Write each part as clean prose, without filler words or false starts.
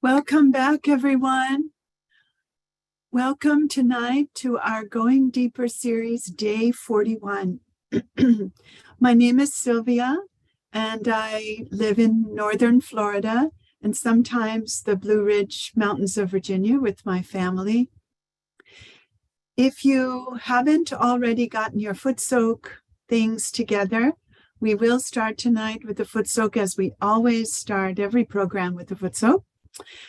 Welcome back, everyone. Welcome tonight to our Going Deeper series, day 41. My name is Sylvia, and I live in northern Florida and sometimes the Blue Ridge Mountains of Virginia with my family. If you haven't already gotten your foot soak things together, we will start tonight with the foot soak, as we always start every program with the foot soak.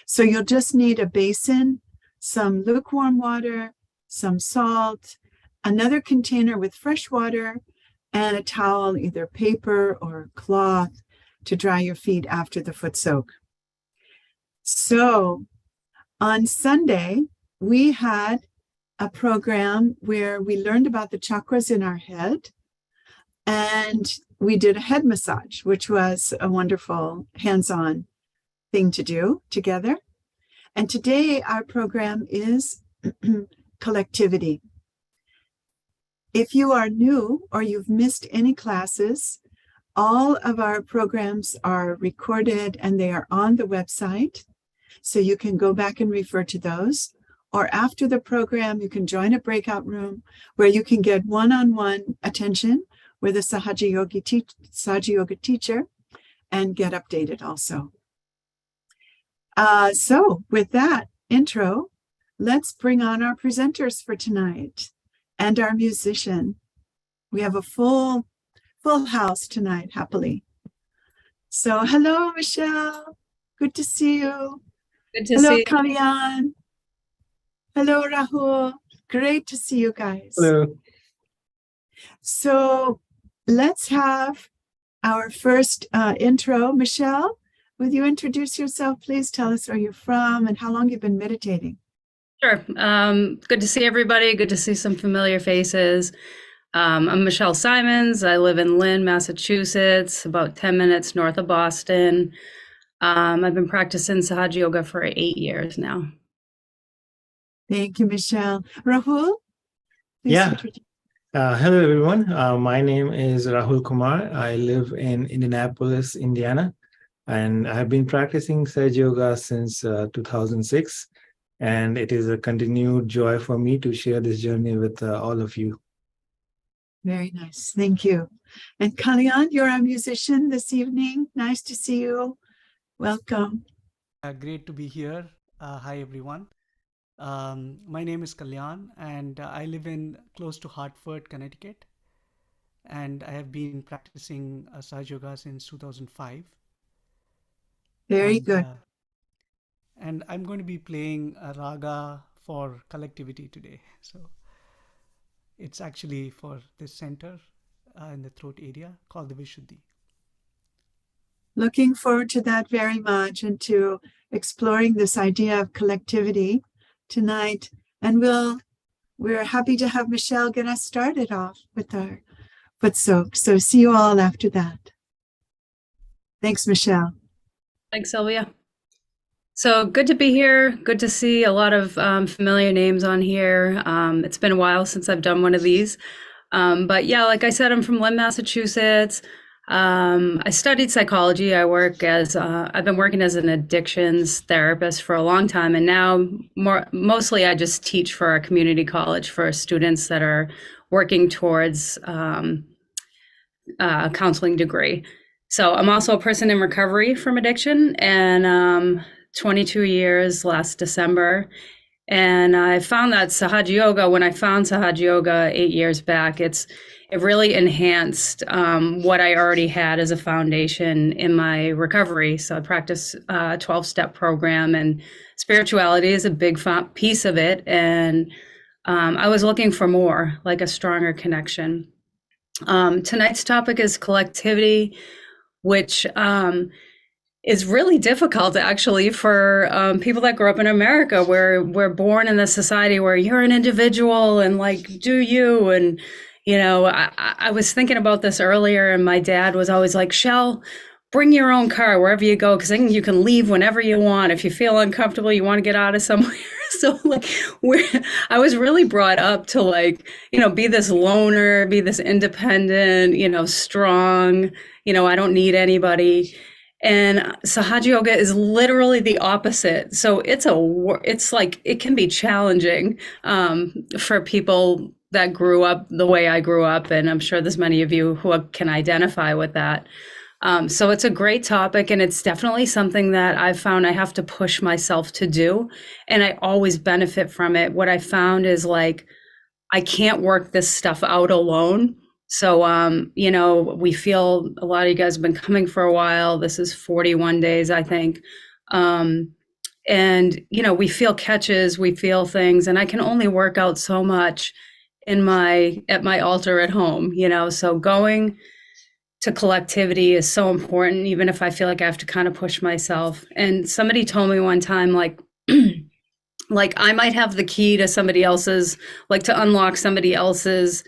So you'll just need a basin, some lukewarm water, some salt, another container with fresh water, and a towel, either paper or cloth, to dry your feet after the foot soak. So on Sunday, we had a program where we learned about the chakras in our head, and we did a head massage, which was a wonderful hands-on thing to do together. And today our program is Collectivity. If you are new or you've missed any classes, all of our programs are recorded and they are on the website. So you can go back and refer to those. Or after the program, you can join a breakout room where you can get one-on-one attention with a Sahaja Yoga teacher and get updated also. So with that intro, let's bring on our presenters for tonight and our musician. We have a full house tonight, happily. So hello, Michelle. Good to see you. Good to see you. Hello, Kalyan. Hello, Rahul. Great to see you guys. Hello. So let's have our first intro. Michelle, will you introduce yourself, please? Tell us where you're from and how long you've been meditating. Sure. Good to see everybody. Good to see some familiar faces. I'm Michelle Simons. I live in Lynn, Massachusetts, about 10 minutes north of Boston. I've been practicing Sahaja Yoga for 8 years now. Thank you, Michelle. Rahul? Yeah. Hello, everyone. My name is Rahul Kumar. I live in Indianapolis, Indiana. And I've been practicing Sahaja Yoga since 2006, and it is a continued joy for me to share this journey with all of you. Very nice. Thank you. And Kalyan, you're a musician this evening. Nice to see you. Welcome. Great to be here. Hi, everyone. My name is Kalyan, and I live in close to Hartford, Connecticut. And I have been practicing Sahaja Yoga since 2005. Very good. And I'm going to be playing a raga for Collectivity today. So it's actually for this center in the throat area called the Vishuddhi. Looking forward to that very much and to exploring this idea of collectivity tonight. And we're happy to have Michelle get us started off with our foot soak. So see you all after that. Thanks, Michelle. Thanks, Sylvia. So good to be here. Good to see a lot of familiar names on here. It's been a while since I've done one of these. But yeah, like I said, I'm from Lynn, Massachusetts. I studied psychology. I've been working as an addictions therapist for a long time. And now mostly I just teach for a community college for students that are working towards a counseling degree. So I'm also a person in recovery from addiction, and 22 years last December. And I found that Sahaja Yoga, when I found Sahaja Yoga 8 years back, it really enhanced what I already had as a foundation in my recovery. So I practice a 12-step program, and spirituality is a big piece of it. And I was looking for more, like a stronger connection. Tonight's topic is collectivity, which is really difficult actually for people that grew up in America, where we're born in this society where you're an individual and like, do you? And, you know, I was thinking about this earlier, and my dad was always like, Shell, bring your own car wherever you go, because then you can leave whenever you want. If you feel uncomfortable, you want to get out of somewhere. So like I was really brought up to like, you know, be this loner, be this independent, you know, strong, you know, I don't need anybody. And Sahaja Yoga is literally the opposite. So it's like, it can be challenging for people that grew up the way I grew up. And I'm sure there's many of you who can identify with that. So it's a great topic, and it's definitely something that I've found I have to push myself to do. And I always benefit from it. What I found is like, I can't work this stuff out alone. So, you know, we feel a lot of you guys have been coming for a while. This is 41 days, I think. And, you know, we feel catches, we feel things, and I can only work out so much at my altar at home, you know, so going to collectivity is so important, even if I feel like I have to kind of push myself. And somebody told me one time, like, like I might have the key to somebody else's, like to unlock somebody else's,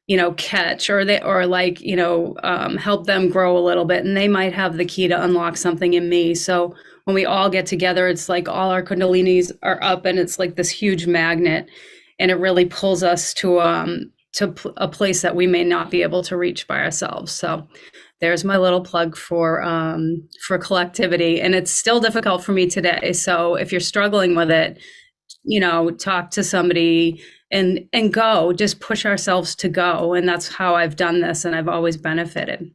you know, catch, or like, you know, help them grow a little bit. And they might have the key to unlock something in me. So when we all get together, it's like all our Kundalinis are up, and it's like this huge magnet, and it really pulls us to a place that we may not be able to reach by ourselves. So there's my little plug for collectivity. And it's still difficult for me today. So if you're struggling with it, you know, talk to somebody and go, just push ourselves to go. And that's how I've done this, and I've always benefited.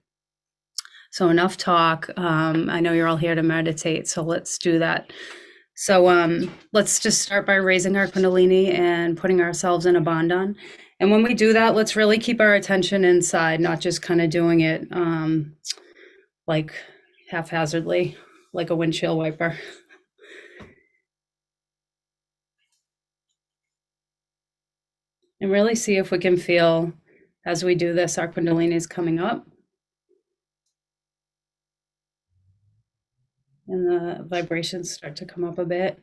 So enough talk. I know you're all here to meditate, so let's do that. So let's just start by raising our Kundalini and putting ourselves in a bandhan. And when we do that, let's really keep our attention inside, not just kind of doing it like haphazardly, like a windshield wiper. And really see if we can feel, as we do this, our Kundalini is coming up. And the vibrations start to come up a bit.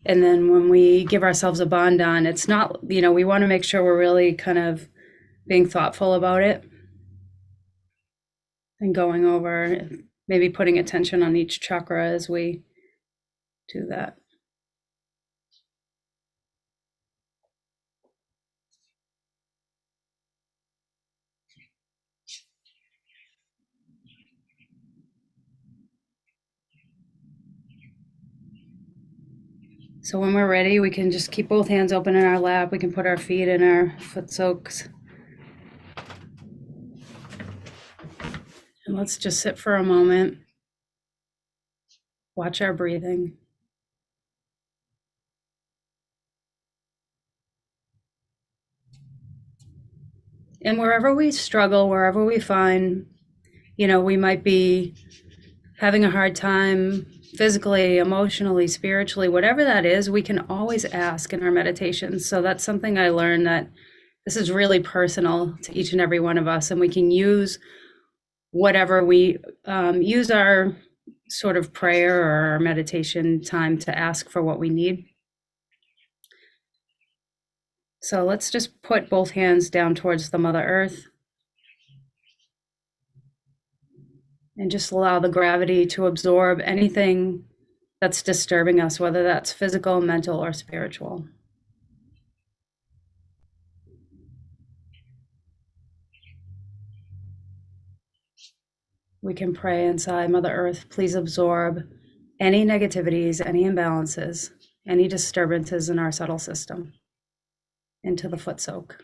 And then when we give ourselves a bandhan, it's not, you know, we want to make sure we're really kind of being thoughtful about it and going over, maybe putting attention on each chakra as we do that. So when we're ready, we can just keep both hands open in our lap. We can put our feet in our foot soaks. And let's just sit for a moment. Watch our breathing. And wherever we struggle, wherever we find, you know, we might be having a hard time physically, emotionally, spiritually, whatever that is, we can always ask in our meditations. So that's something I learned, that this is really personal to each and every one of us, and we can use whatever we use our sort of prayer or our meditation time to ask for what we need. So let's just put both hands down towards the Mother Earth. And just allow the gravity to absorb anything that's disturbing us, whether that's physical, mental, or spiritual. We can pray inside, Mother Earth, please absorb any negativities, any imbalances, any disturbances in our subtle system into the foot soak.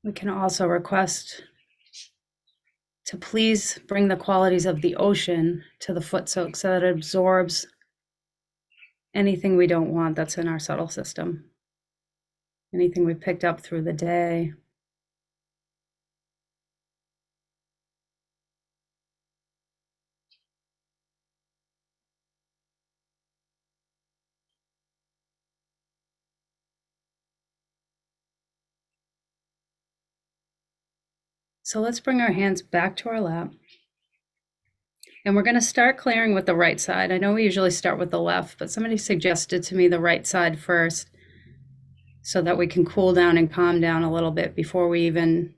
We can also request to please bring the qualities of the ocean to the foot soak so that it absorbs anything we don't want that's in our subtle system, anything we picked up through the day. So let's bring our hands back to our lap. And we're going to start clearing with the right side. I know we usually start with the left, but somebody suggested to me the right side first so that we can cool down and calm down a little bit before we even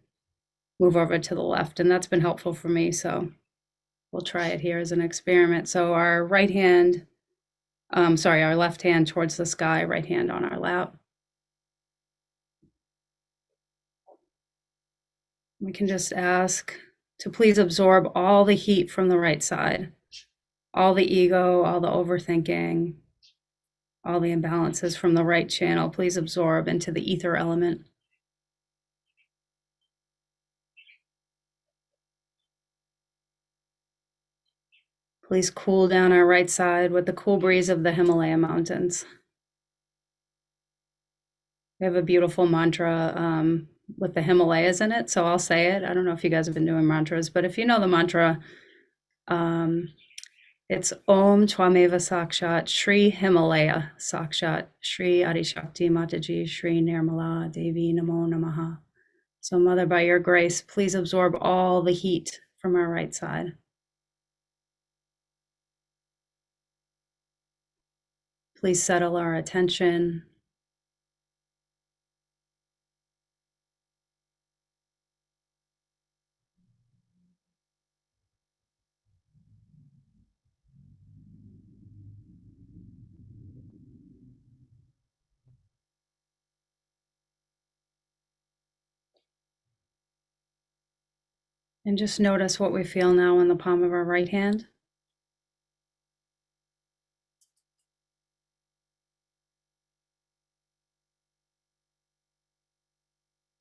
move over to the left. And that's been helpful for me. So we'll try it here as an experiment. So our right hand, our left hand towards the sky, right hand on our lap. We can just ask to please absorb all the heat from the right side, all the ego, all the overthinking, all the imbalances from the right channel. Please absorb into the ether element. Please cool down our right side with the cool breeze of the Himalaya mountains. We have a beautiful mantra with the Himalayas in it, so I'll say it. I don't know if you guys have been doing mantras, but if you know the mantra, it's Om Twameva Sakshat Shri Himalaya Sakshat Shri Adishakti Mataji Shri Nirmala Devi Namo Namaha. So Mother, by your grace, please absorb all the heat from our right side. Please settle our attention. And just notice what we feel now in the palm of our right hand.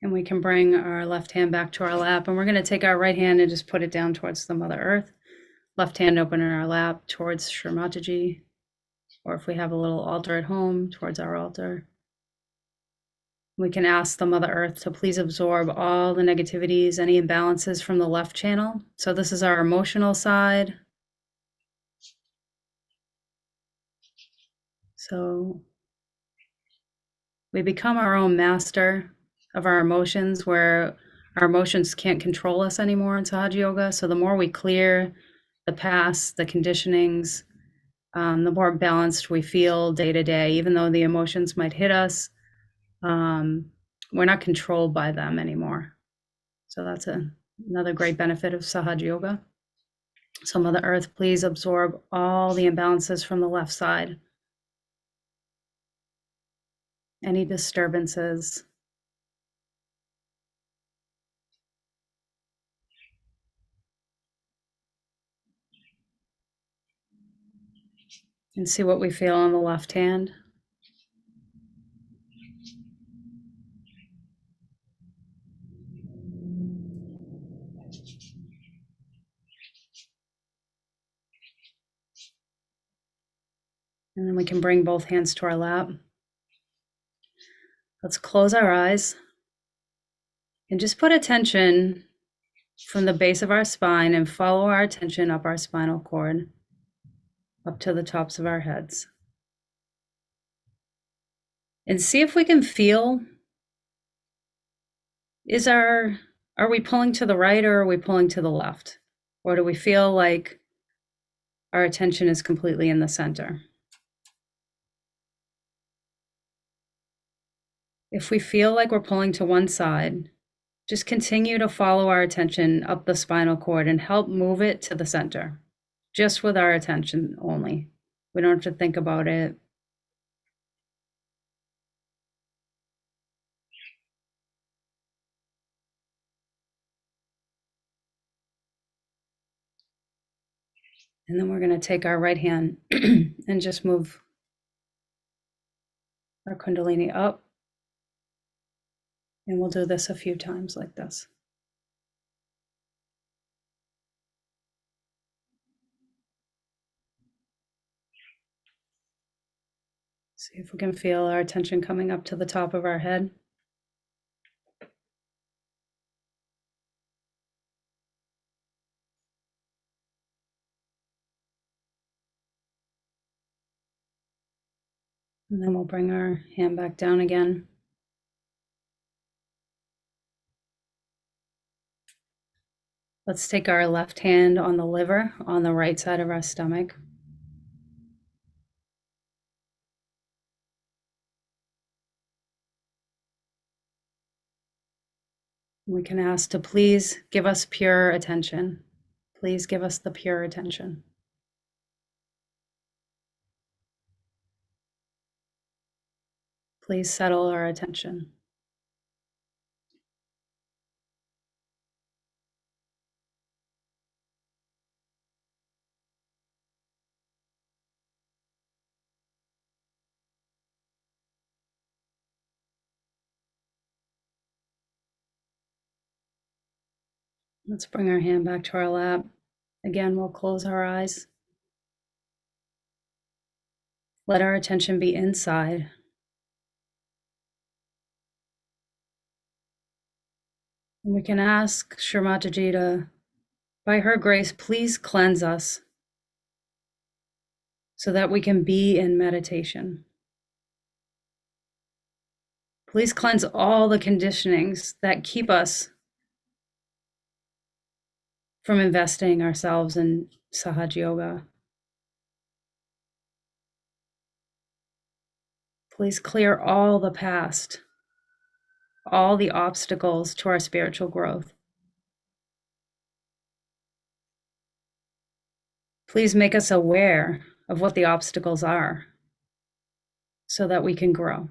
And we can bring our left hand back to our lap, and we're going to take our right hand and just put it down towards the Mother Earth. Left hand open in our lap towards Shri Mataji, or if we have a little altar at home, towards our altar. We can ask the Mother Earth to please absorb all the negativities, any imbalances from the left channel. So this is our emotional side. So we become our own master of our emotions, where our emotions can't control us anymore in Sahaja Yoga. So the more we clear the past, the conditionings, the more balanced we feel day to day. Even though the emotions might hit us, we're not controlled by them anymore. So that's another great benefit of Sahaja Yoga. So Mother Earth, please absorb all the imbalances from the left side. Any disturbances. And see what we feel on the left hand. And then we can bring both hands to our lap. Let's close our eyes and just put attention from the base of our spine and follow our attention up our spinal cord, up to the tops of our heads. And see if we can feel, are we pulling to the right or are we pulling to the left? Or do we feel like our attention is completely in the center? If we feel like we're pulling to one side, just continue to follow our attention up the spinal cord and help move it to the center, just with our attention only. We don't have to think about it. And then we're going to take our right hand and just move our Kundalini up. And we'll do this a few times like this. See if we can feel our attention coming up to the top of our head. And then we'll bring our hand back down again. Let's take our left hand on the liver, on the right side of our stomach. We can ask to please give us pure attention. Please give us the pure attention. Please settle our attention. Let's bring our hand back to our lap. Again, we'll close our eyes. Let our attention be inside. And we can ask Shri Mataji to, by her grace, please cleanse us so that we can be in meditation. Please cleanse all the conditionings that keep us from investing ourselves in Sahaja Yoga. Please clear all the past, all the obstacles to our spiritual growth. Please make us aware of what the obstacles are so that we can grow.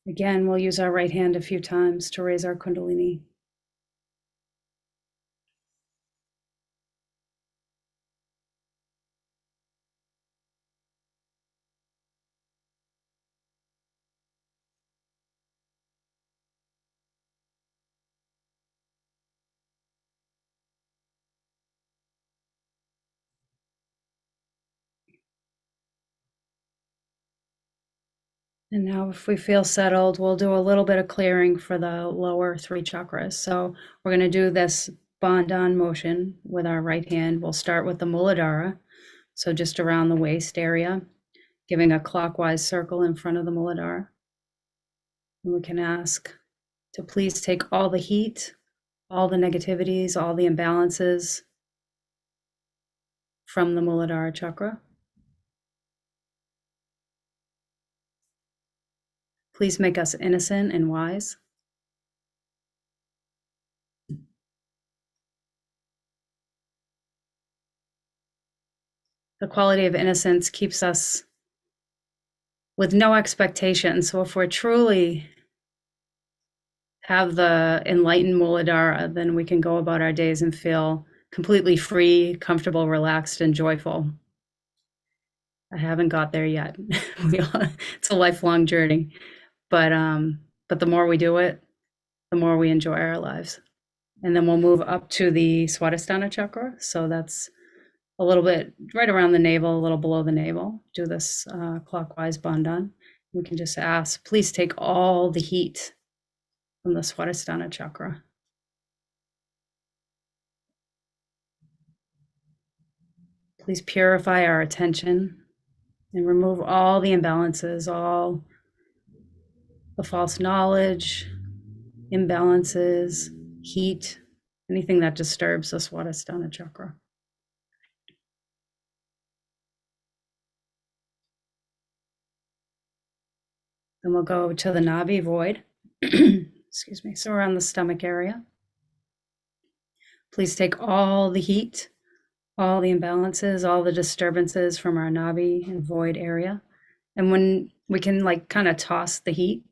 Again, we'll use our right hand a few times to raise our Kundalini. And now if we feel settled, we'll do a little bit of clearing for the lower 3 chakras. So we're going to do this Bandhan motion with our right hand. We'll start with the Muladhara, so just around the waist area, giving a clockwise circle in front of the Muladhara. And we can ask to please take all the heat, all the negativities, all the imbalances from the Muladhara chakra. Please make us innocent and wise. The quality of innocence keeps us with no expectation. So if we're truly have the enlightened Muladhara, then we can go about our days and feel completely free, comfortable, relaxed, and joyful. I haven't got there yet. It's a lifelong journey. But the more we do it, the more we enjoy our lives. And then we'll move up to the Swadhisthana chakra. So that's a little bit right around the navel, a little below the navel. Do this clockwise Bandhan. We can just ask, please take all the heat from the Swadhisthana chakra. Please purify our attention and remove all the imbalances, all the false knowledge, imbalances, heat, anything that disturbs the Swadhisthana chakra. Then we'll go to the Navi void, excuse me, so around the stomach area. Please take all the heat, all the imbalances, all the disturbances from our Navi and void area. And when we can kind of toss the heat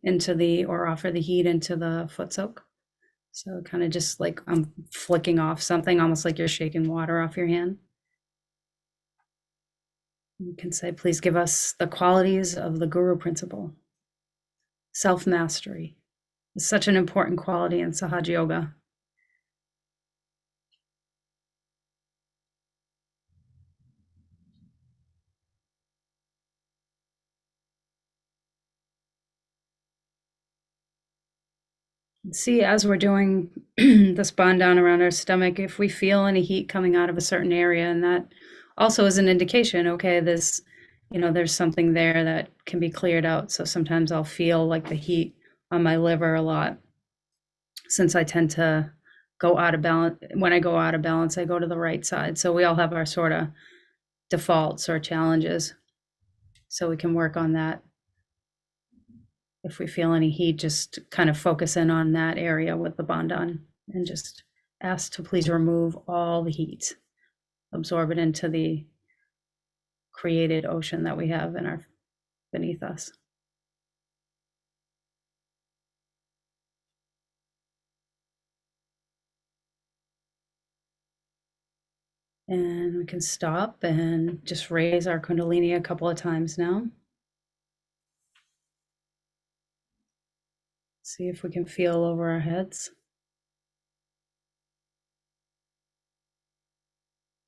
or offer the heat into the foot soak. So kind of just like I'm flicking off something, almost like you're shaking water off your hand. You can say, please give us the qualities of the Guru principle. Self-mastery is such an important quality in Sahaja Yoga. See, as we're doing this Bandhan around our stomach, if we feel any heat coming out of a certain area, and that also is an indication, okay, there's something there that can be cleared out. So sometimes I'll feel like the heat on my liver a lot, since I tend to go out of balance. When I go out of balance, I go to the right side. So we all have our sort of defaults or challenges. So we can work on that. If we feel any heat, just kind of focus in on that area with the Bandhan and just ask to please remove all the heat, absorb it into the created ocean that we have beneath us. And we can stop and just raise our Kundalini a couple of times now. See if we can feel over our heads.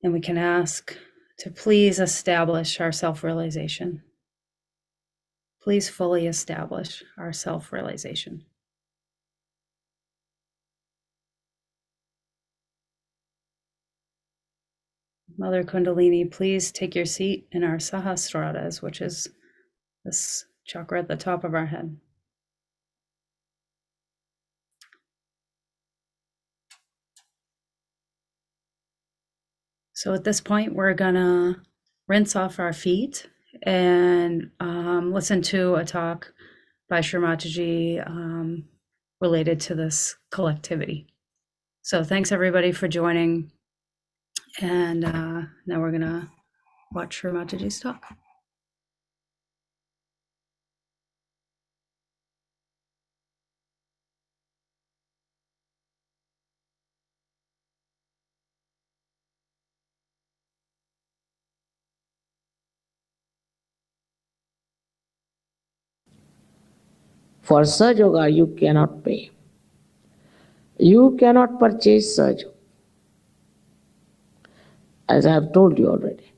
And we can ask to please establish our self-realization. Please fully establish our self-realization. Mother Kundalini, please take your seat in our Sahasraras, which is this chakra at the top of our head. So at this point, we're gonna rinse off our feet and listen to a talk by Shri Mataji related to this collectivity. So thanks everybody for joining. And now we're gonna watch Shri Mataji's talk. For Sahaja Yoga, you cannot pay. You cannot purchase Sahaja, as I have told you already.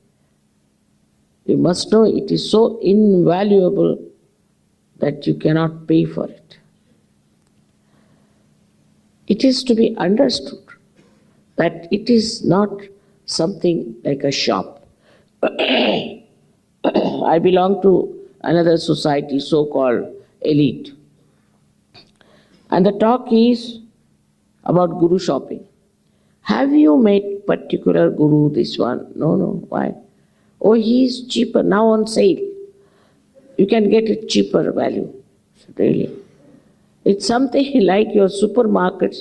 You must know it is so invaluable that you cannot pay for it. It is to be understood that it is not something like a shop. I belong to another society, so-called elite. And the talk is about guru shopping. Have you made particular guru this one? No. Why? Oh, he is cheaper, now on sale. You can get it cheaper value, really. It's something like your supermarkets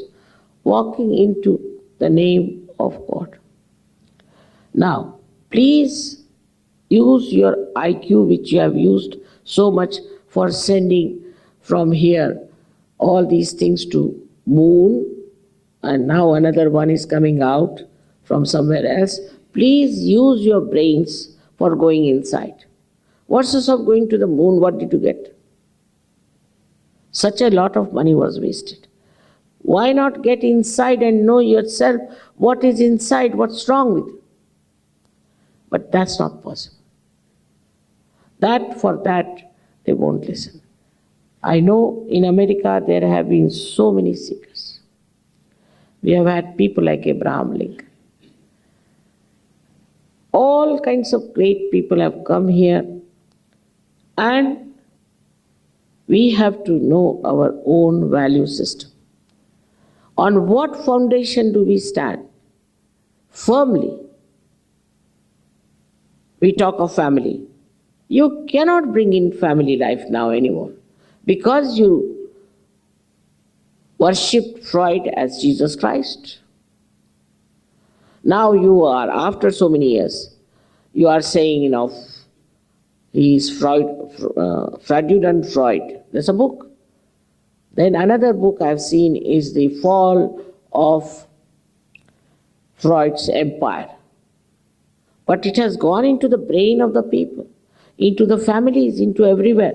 walking into the name of God. Now, please use your IQ, which you have used so much for sending from here all these things to moon, and now another one is coming out from somewhere else. Please use your brains for going inside. What's the use of going to the moon? What did you get? Such a lot of money was wasted. Why not get inside and know yourself what is inside, what's wrong with you? But that's not possible. For that, they won't listen. I know in America there have been so many seekers. We have had people like Abraham Lincoln. All kinds of great people have come here, and we have to know our own value system. On what foundation do we stand? Firmly. We talk of family. You cannot bring in family life now anymore because you worshipped Freud as Jesus Christ. Now you are, after so many years, you are saying, he is fraudulent Freud. There's a book. Then another book I've seen is The Fall of Freud's Empire. But it has gone into the brain of the people, into the families, into everywhere.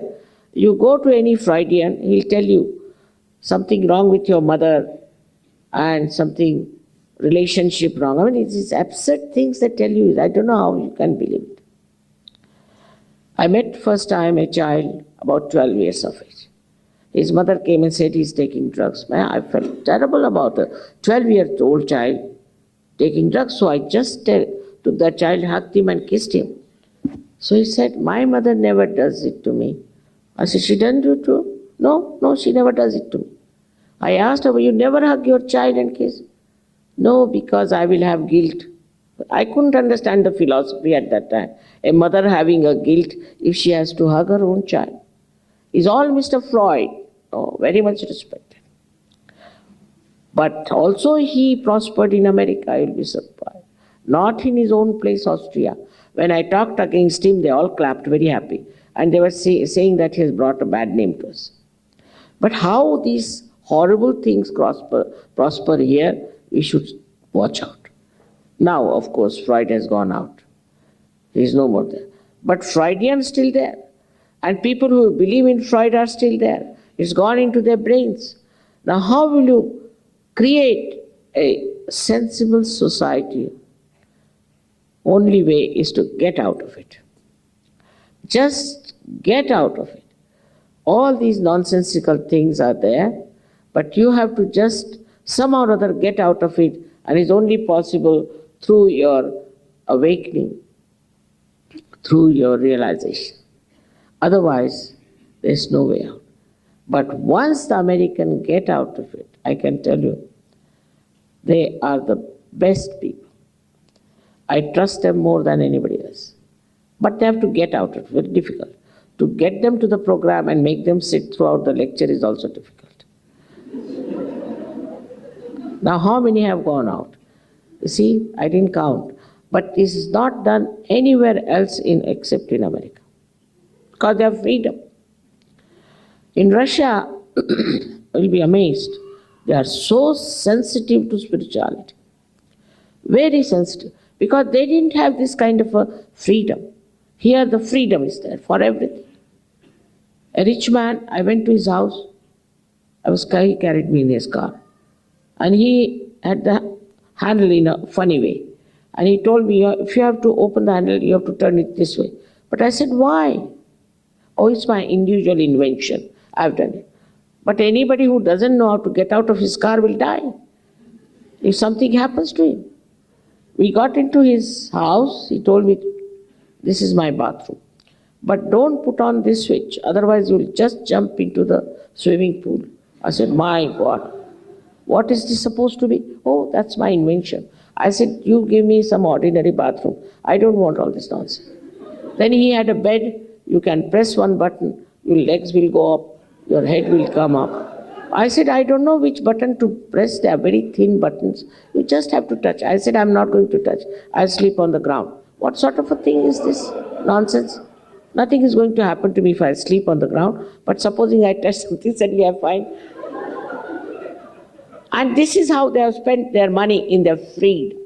You go to any Freudian, he'll tell you something wrong with your mother and something relationship wrong. I mean, it's these absurd things that tell you. I don't know how you can believe it. I met first time a child about 12 years of age. His mother came and said he's taking drugs. Man, I felt terrible about a 12-year-old child taking drugs. So I just took that child, hugged him and kissed him. So he said, my mother never does it to me. I said, she doesn't do it to you? No, she never does it to me. I asked her, you never hug your child and kiss? No, because I will have guilt. I couldn't understand the philosophy at that time. A mother having a guilt if she has to hug her own child. Is all Mr. Freud. Oh, very much respected. But also he prospered in America, you'll be surprised. Not in his own place, Austria. When I talked against him, they all clapped very happy. And they were saying that he has brought a bad name to us. But how these horrible things prosper here, we should watch out. Now, of course, Freud has gone out. He is no more there. But Freudian is still there. And people who believe in Freud are still there. It's gone into their brains. Now, how will you create a sensible society? Only way is to get out of it. Just get out of it. All these nonsensical things are there, but you have to just somehow or other get out of it, and it's only possible through your awakening, through your realization. Otherwise, there's no way out. But once the Americans get out of it, I can tell you, they are the best people. I trust them more than anybody else. But they have to get out of it, very difficult. To get them to the program and make them sit throughout the lecture is also difficult. Now, how many have gone out? You see, I didn't count. But this is not done anywhere else except in America. Because they have freedom. In Russia, you'll be amazed. They are so sensitive to spirituality. Very sensitive. Because they didn't have this kind of a freedom. Here the freedom is there for everything. A rich man, I went to his house. He carried me in his car. And he had the handle in a funny way. And he told me, if you have to open the handle, you have to turn it this way. But I said, why? Oh, it's my individual invention. I've done it. But anybody who doesn't know how to get out of his car will die if something happens to him. We got into his house. He told me, this is my bathroom. But don't put on this switch, otherwise you'll just jump into the swimming pool. I said, my God, what is this supposed to be? Oh, that's my invention. I said, you give me some ordinary bathroom. I don't want all this nonsense. Then he had a bed. You can press one button, your legs will go up, your head will come up. I said, I don't know which button to press. They are very thin buttons. You just have to touch. I said, I'm not going to touch. I'll sleep on the ground. What sort of a thing is this? Nonsense. Nothing is going to happen to me if I sleep on the ground. But supposing I touch something, suddenly I'm fine. And this is how they have spent their money in their freedom.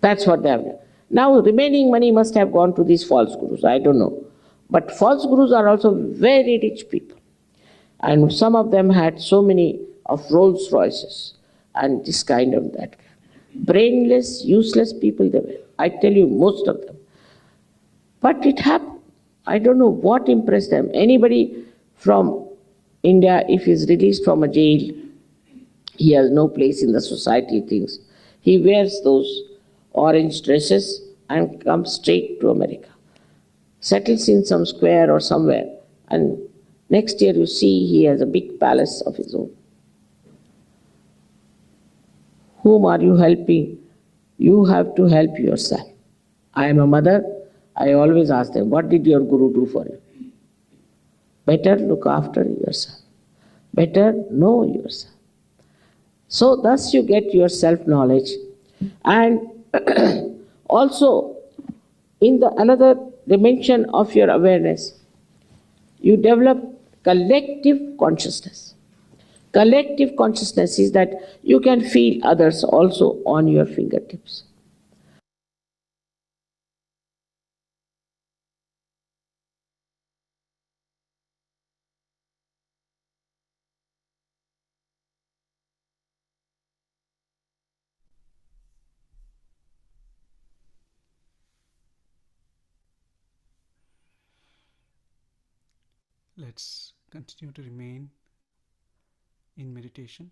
That's what they have done. Now, remaining money must have gone to these false gurus. I don't know. But false gurus are also very rich people. And some of them had so many of Rolls Royces and this kind of that. Brainless, useless people they were. I tell you, most of them. But it happened. I don't know what impressed them. Anybody from India, if he's released from a jail, he has no place in the society things. He wears those orange dresses and comes straight to America. Settles in some square or somewhere. And next year you see he has a big palace of his own. Whom are you helping? You have to help yourself. I am a mother. I always ask them, what did your guru do for you? Better look after yourself. Better know yourself. So thus you get your self-knowledge. And also, in the another dimension of your awareness, you develop collective consciousness. Collective consciousness is that you can feel others also on your fingertips. Let's continue to remain in meditation.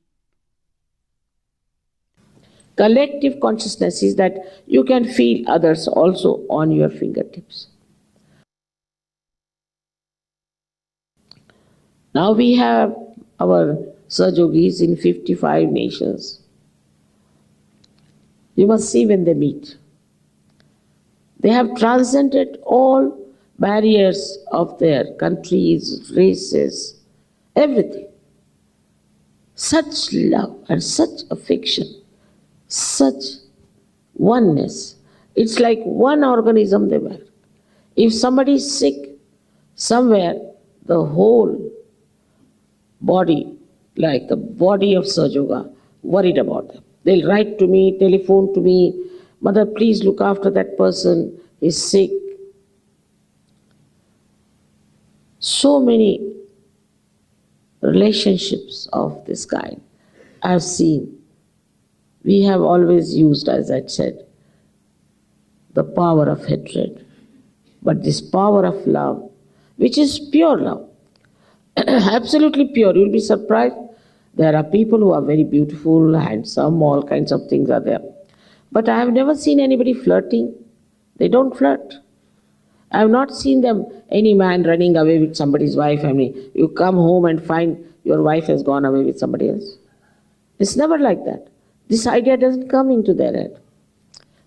Collective consciousness is that you can feel others also on your fingertips. Now we have our Sahajogis in 55 nations. You must see when they meet. They have transcended all barriers of their countries, races, everything. Such love and such affection, such oneness. It's like one organism they were. If somebody is sick somewhere, the whole body, like the body of Sahaja Yoga, worried about them. They'll write to me, telephone to me, Mother, please look after that person, he's sick. So many relationships of this kind I've seen. We have always used, as I said, the power of hatred. But this power of love, which is pure love, absolutely pure, you'll be surprised. There are people who are very beautiful, handsome, all kinds of things are there. But I have never seen anybody flirting. They don't flirt. I have not seen them, any man running away with somebody's wife. I mean, you come home and find your wife has gone away with somebody else. It's never like that. This idea doesn't come into their head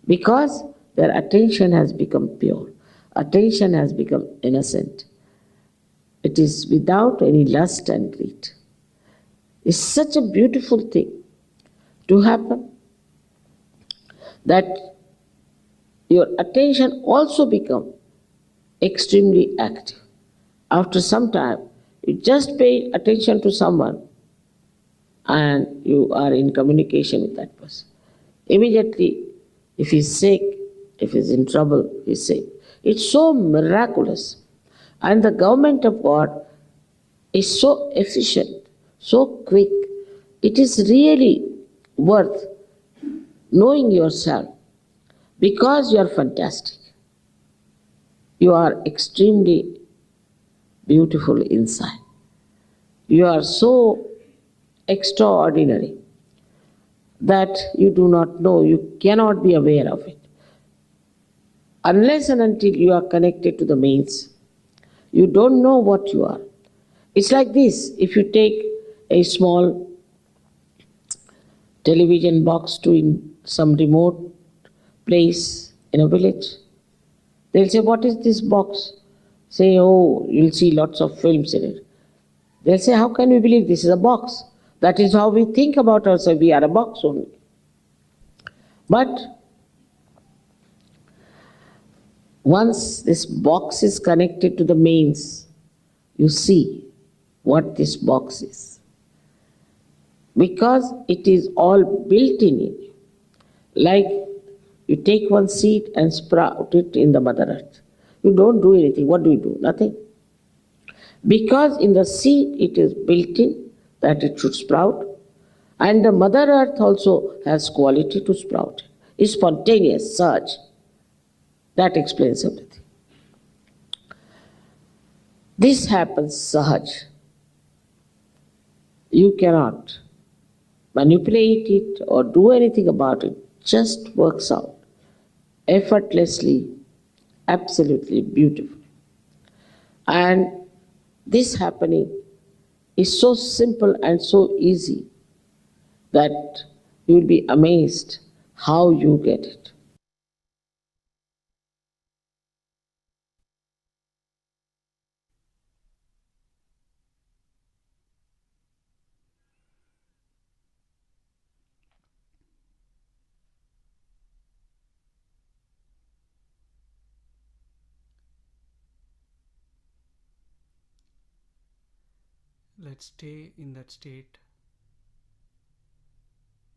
because their attention has become pure. Attention has become innocent. It is without any lust and greed. It's such a beautiful thing to happen that your attention also become extremely active. After some time, you just pay attention to someone and you are in communication with that person. Immediately, if he's sick, if he's in trouble, he's safe. It's so miraculous. And the government of God is so efficient, so quick. It is really worth knowing yourself because you are fantastic. You are extremely beautiful inside. You are so extraordinary that you do not know, you cannot be aware of it. Unless and until you are connected to the mains, you don't know what you are. It's like this, if you take a small television box to in some remote place in a village, they'll say, what is this box? Say, oh, you'll see lots of films in it. They'll say, how can we believe this is a box? That is how we think about ourselves, we are a box only. But once this box is connected to the mains, you see what this box is. Because it is all built in you. Like you take one seed and sprout it in the Mother Earth. You don't do anything. What do? Nothing. Because in the seed it is built in that it should sprout. And the Mother Earth also has quality to sprout. It's spontaneous, such. That explains everything. This happens sahaj. You cannot manipulate it or do anything about it. Just works out effortlessly, absolutely beautiful. And this happening is so simple and so easy that you will be amazed how you get it. Let's stay in that state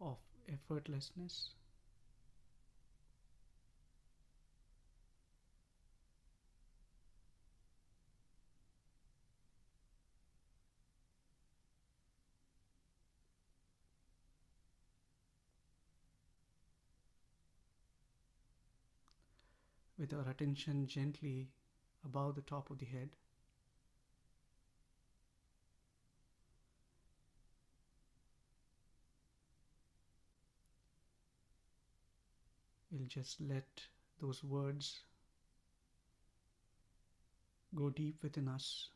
of effortlessness. With our attention gently above the top of the head. We'll just let those words go deep within us.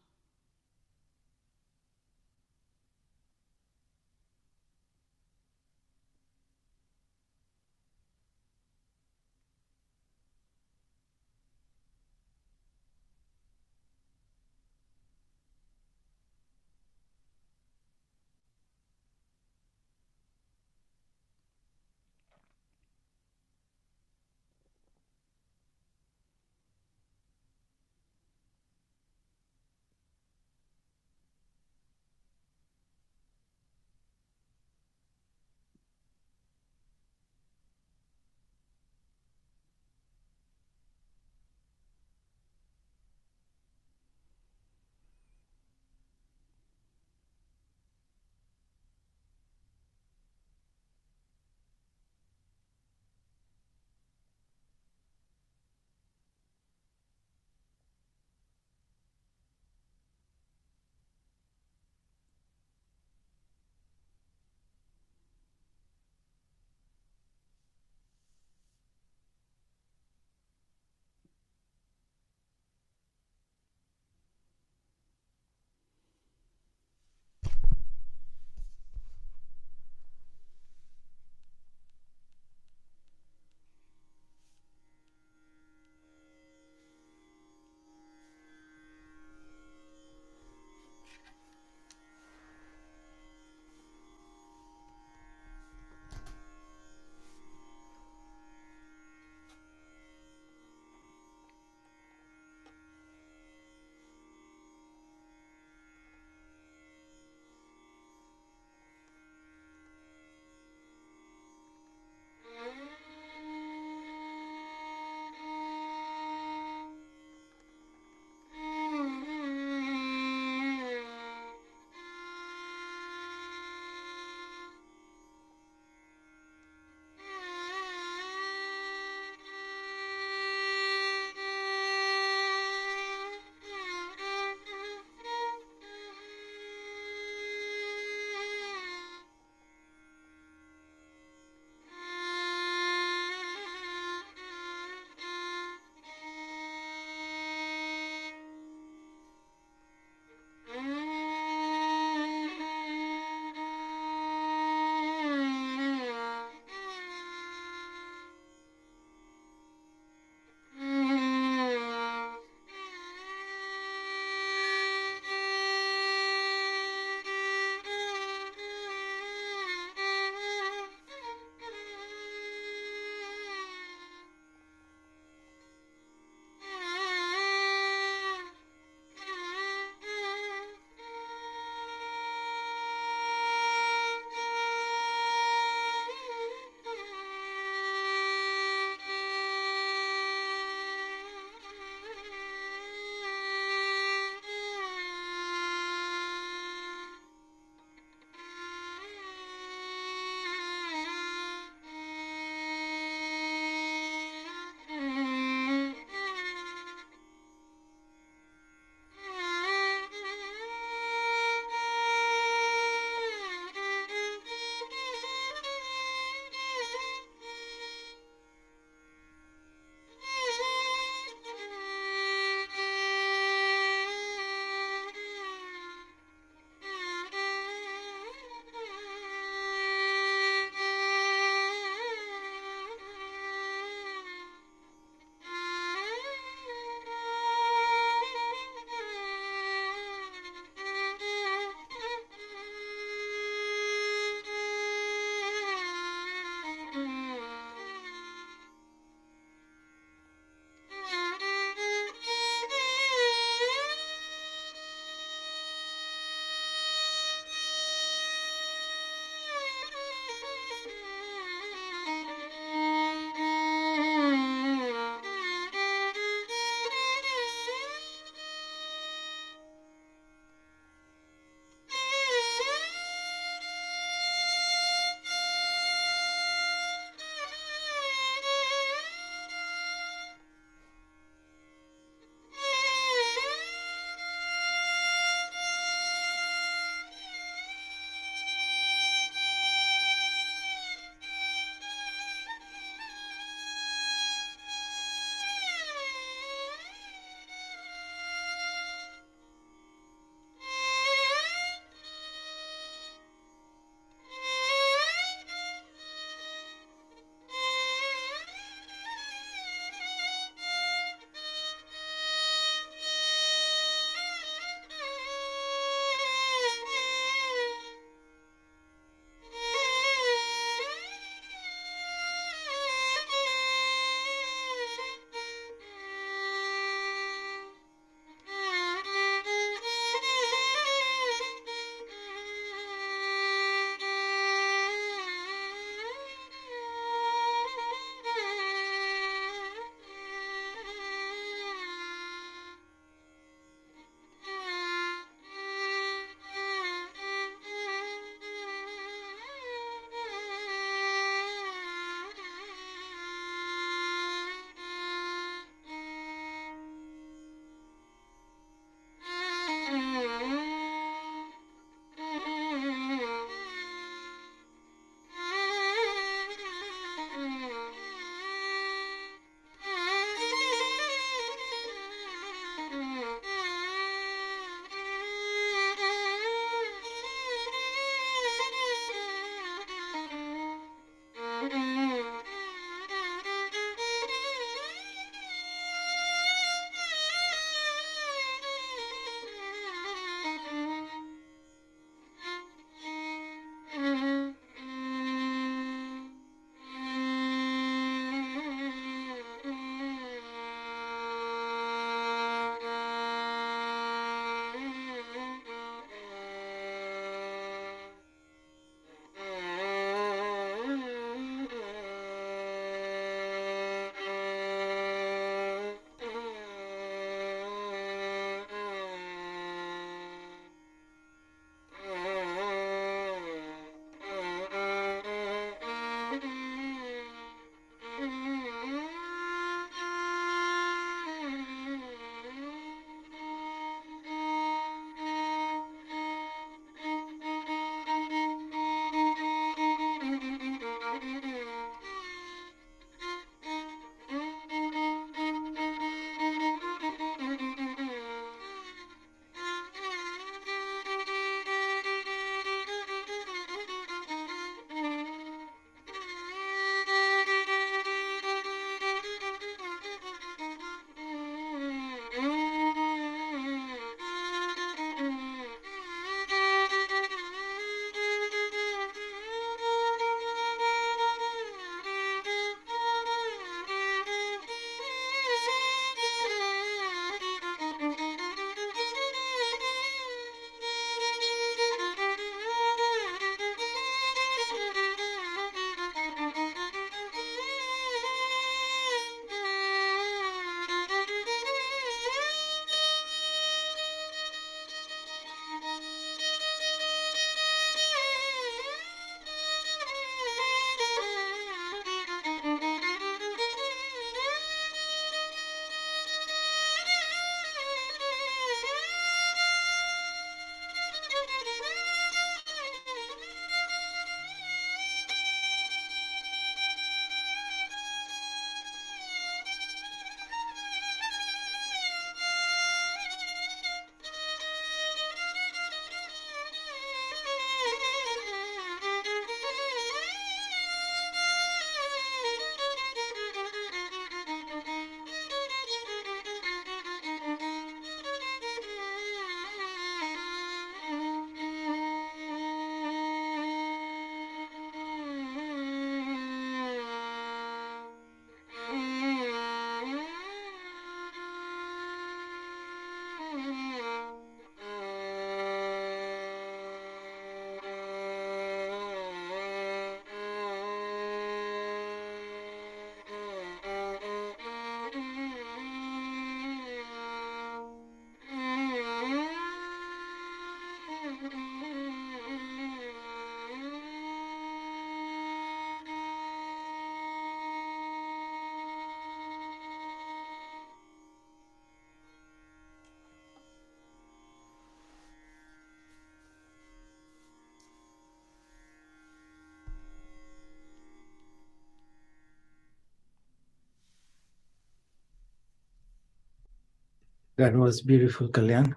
That was beautiful, Kalyan.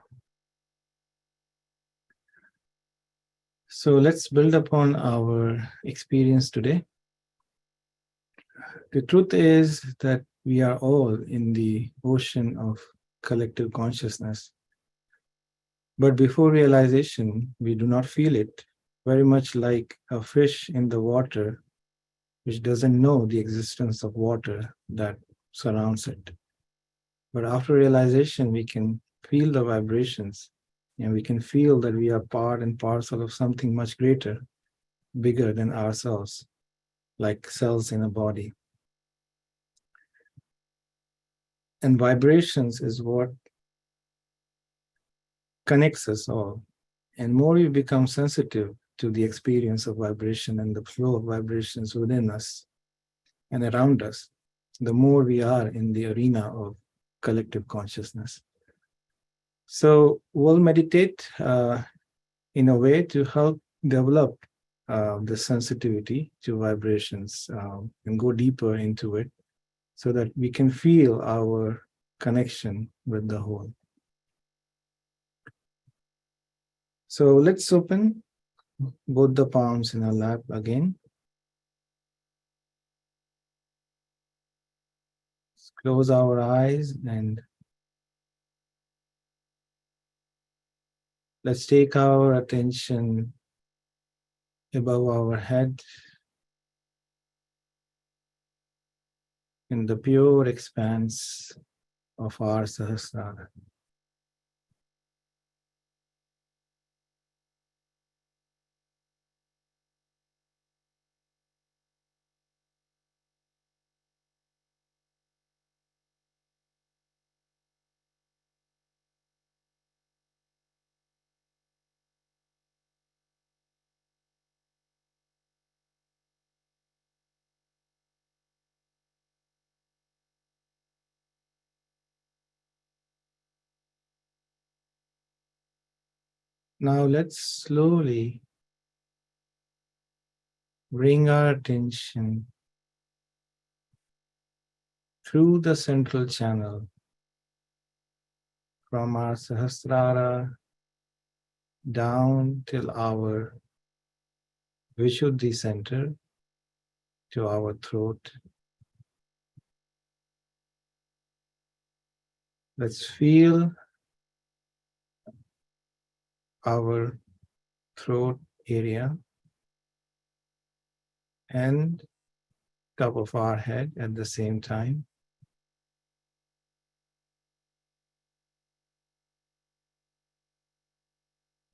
So let's build upon our experience today. The truth is that we are all in the ocean of collective consciousness. But before realization, we do not feel it, very much like a fish in the water which doesn't know the existence of water that surrounds it. But after realization, we can feel the vibrations and we can feel that we are part and parcel of something much greater, bigger than ourselves, like cells in a body. And vibrations is what connects us all. And more we become sensitive to the experience of vibration and the flow of vibrations within us and around us, the more we are in the arena of collective consciousness. So we'll meditate in a way to help develop the sensitivity to vibrations and go deeper into it so that we can feel our connection with the whole. So let's open both the palms in our lap again. Close our eyes and let's take our attention above our head in the pure expanse of our Sahasrara. Now let's slowly bring our attention through the central channel from our Sahasrara down till our Vishuddhi center to our throat. Let's feel our throat area and top of our head at the same time.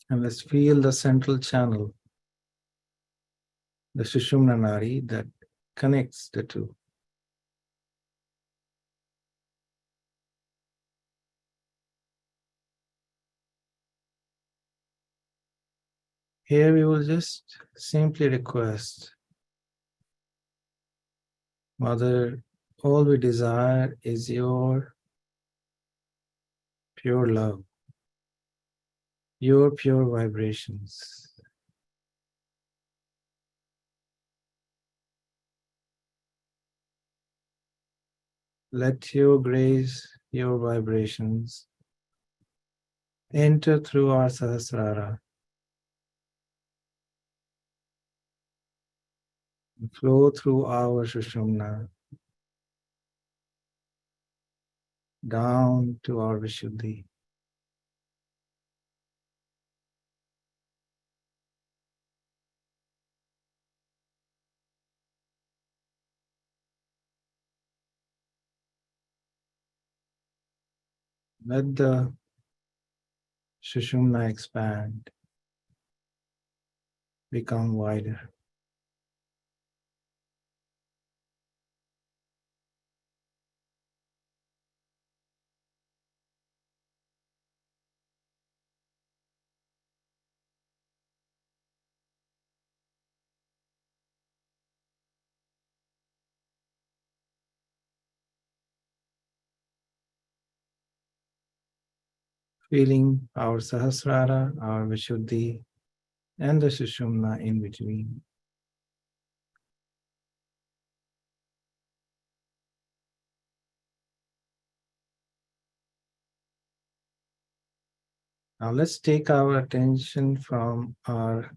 And let's feel the central channel, the Sushumna Nadi that connects the two. Here we will just simply request, Mother, all we desire is your pure love, your pure vibrations. Let your grace, your vibrations enter through our Sahasrara, flow through our Sushumna, down to our Vishuddhi. Let the Sushumna expand, become wider. Feeling our Sahasrara, our Vishuddhi, and the Sushumna in between. Now let's take our attention from our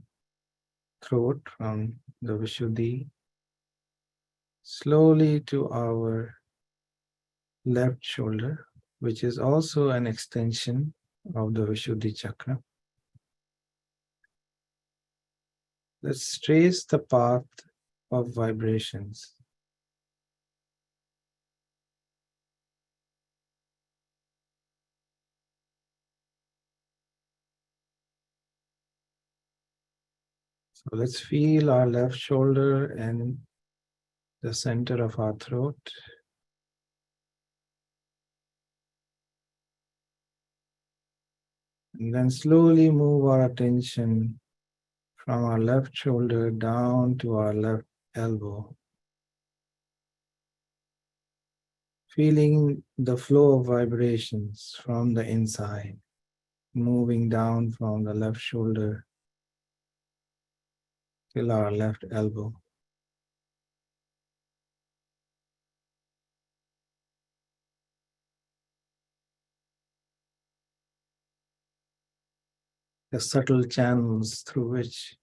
throat, from the Vishuddhi, slowly to our left shoulder, which is also an extension of the Vishuddhi chakra. Let's trace the path of vibrations. So let's feel our left shoulder and the center of our throat. And then slowly move our attention from our left shoulder down to our left elbow. Feeling the flow of vibrations from the inside, moving down from the left shoulder till our left elbow. The subtle channels through which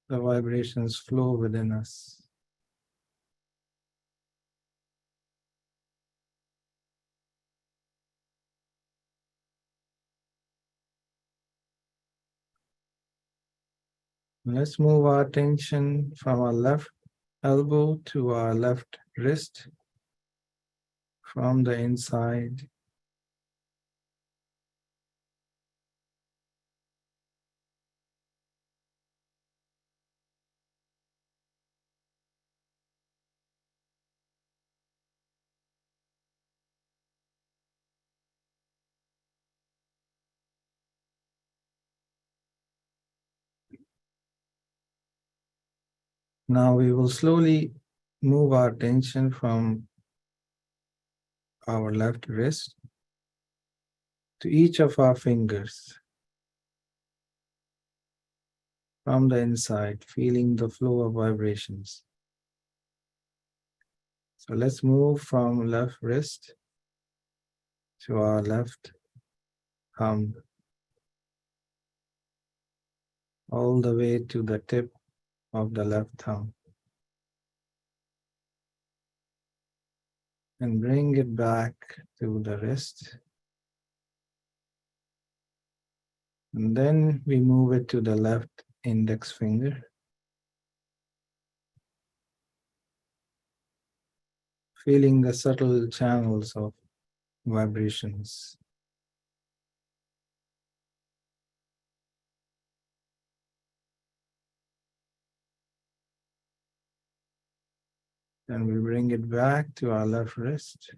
the vibrations flow within us. Let's move our attention from our left elbow to our left wrist, from the inside. Now we will slowly move our attention from our left wrist to each of our fingers, from the inside, feeling the flow of vibrations. So let's move from left wrist to our left thumb, all the way to the tip of the left thumb. And bring it back to the wrist. And then we move it to the left index finger. Feeling the subtle channels of vibrations. Then we bring it back to our left wrist.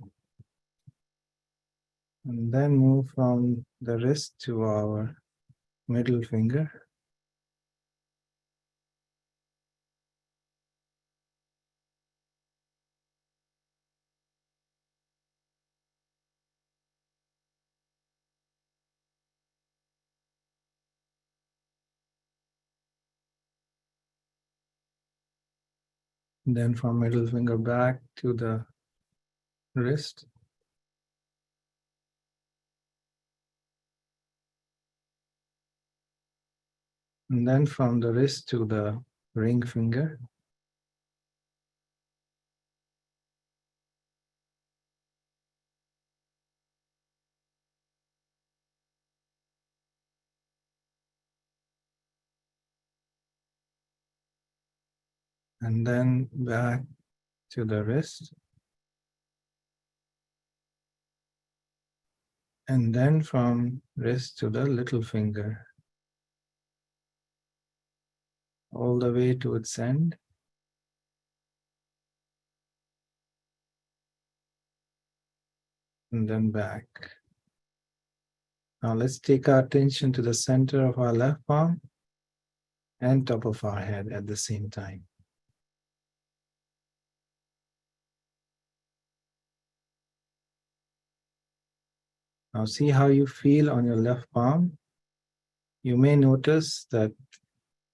And then move from the wrist to our middle finger. Then from middle finger back to the wrist. And then from the wrist to the ring finger. And then back to the wrist. And then from wrist to the little finger, all the way to its end. And then back. Now let's take our attention to the center of our left palm and top of our head at the same time. Now see how you feel on your left palm. You may notice that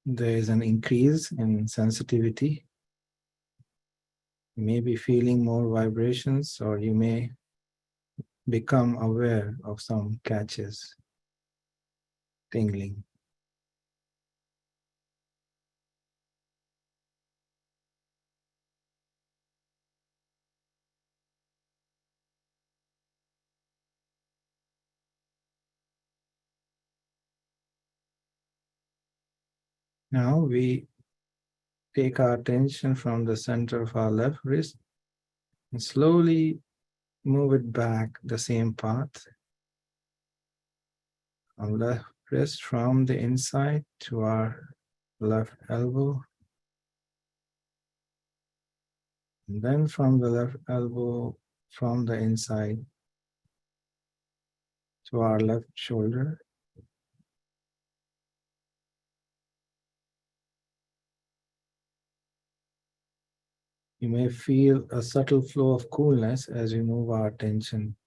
there is an increase in sensitivity. You may be feeling more vibrations, or you may become aware of some catches, tingling. Now we take our attention from the center of our left wrist and slowly move it back the same path. Our left wrist from the inside to our left elbow. And then from the left elbow, from the inside to our left shoulder. You may feel a subtle flow of coolness as we move our attention.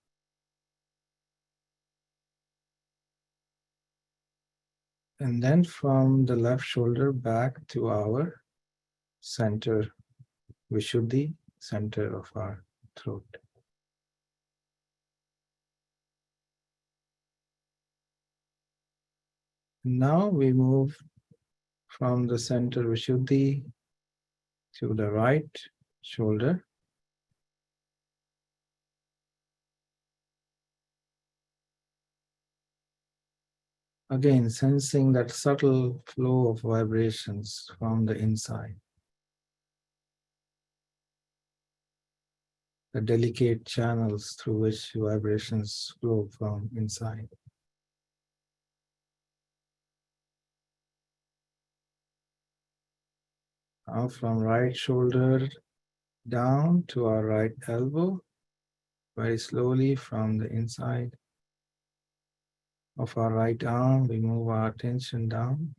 And then from the left shoulder back to our center, Vishuddhi, center of our throat. Now we move from the center Vishuddhi to the right shoulder. Again, sensing that subtle flow of vibrations from the inside. The delicate channels through which vibrations flow from inside. Now from right shoulder down to our right elbow, very slowly from the inside of our right arm, we move our attention down.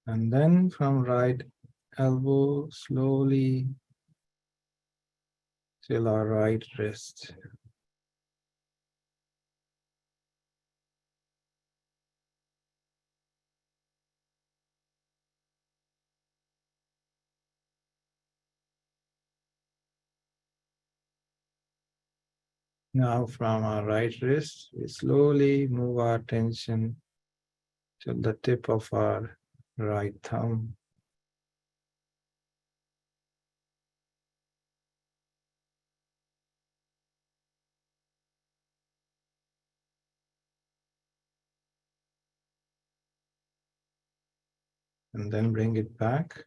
And then from right elbow, slowly till our right wrist. Now from our right wrist, we slowly move our attention to the tip of our right thumb. And then bring it back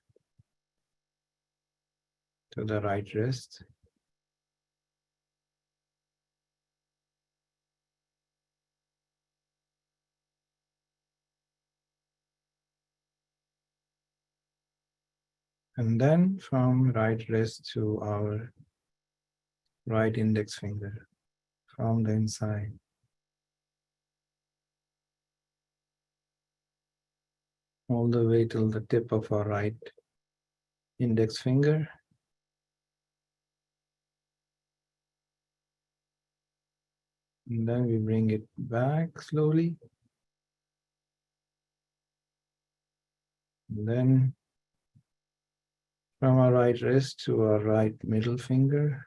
to the right wrist. And then from right wrist to our right index finger from the inside. All the way till the tip of our right index finger. And then we bring it back slowly. And then from our right wrist to our right middle finger.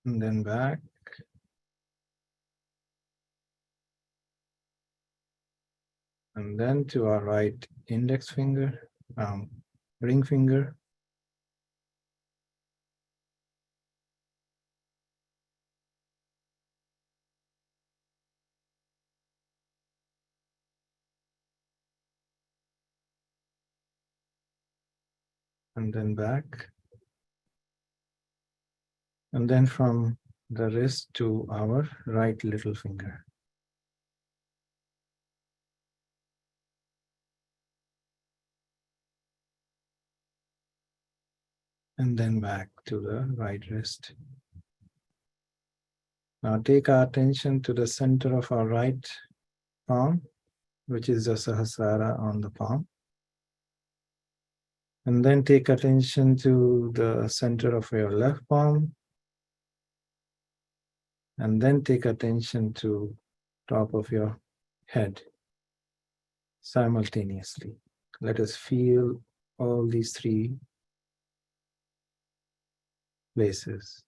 And then back. And then to our right index finger, ring finger. And then back. And then from the wrist to our right little finger. And then back to the right wrist. Now take our attention to the center of our right palm, which is the Sahasrara on the palm. And then take attention to the center of your left palm. And then take attention to top of your head simultaneously. Let us feel all these three places.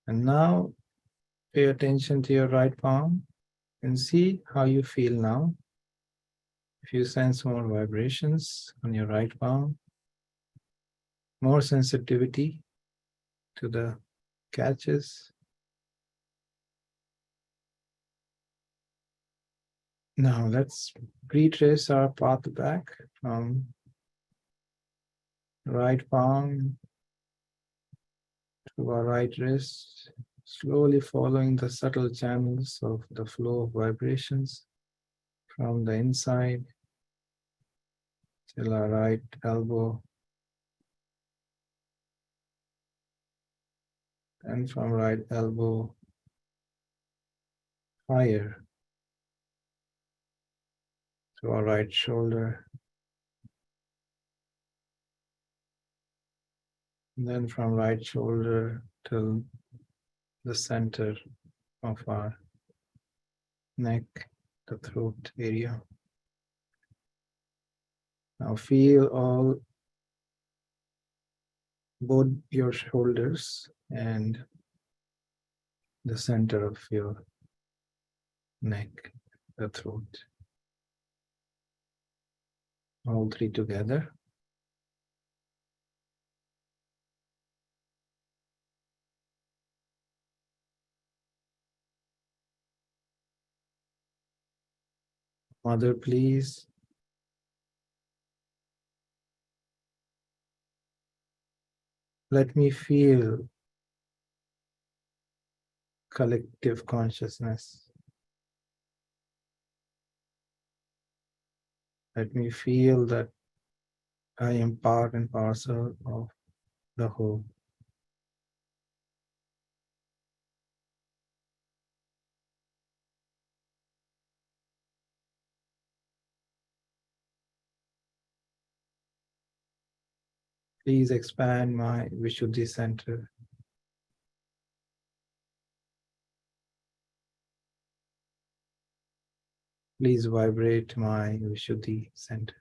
And now pay attention to your right palm and see how you feel now. If you sense more vibrations on your right palm, more sensitivity to the catches. Now let's retrace our path back from right palm to our right wrist, slowly following the subtle channels of the flow of vibrations from the inside till our right elbow, and from right elbow higher to our right shoulder, and then from right shoulder till the center of our neck, the throat area. Now feel both your shoulders and the center of your neck, the throat, all three together. Mother, please let me feel collective consciousness. Let me feel that I am part and parcel of the whole. Please expand my Vishuddhi center. Please vibrate my Vishuddhi center.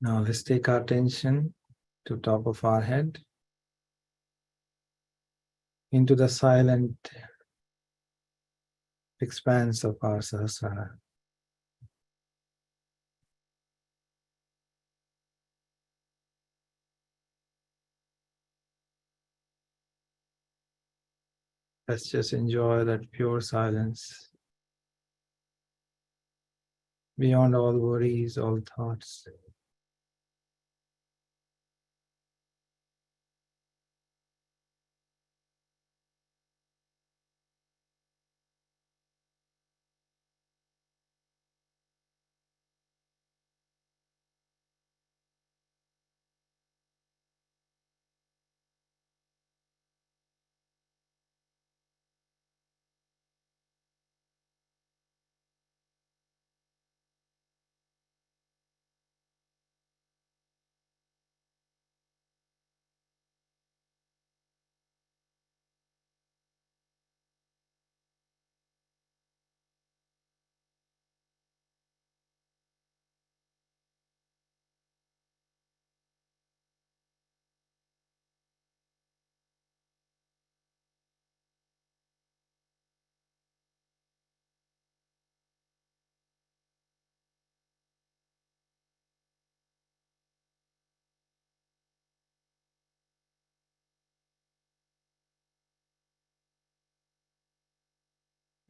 Now let's take our attention to top of our head, into the silent expanse of our Sahasrara. Let's just enjoy that pure silence, beyond all worries, all thoughts.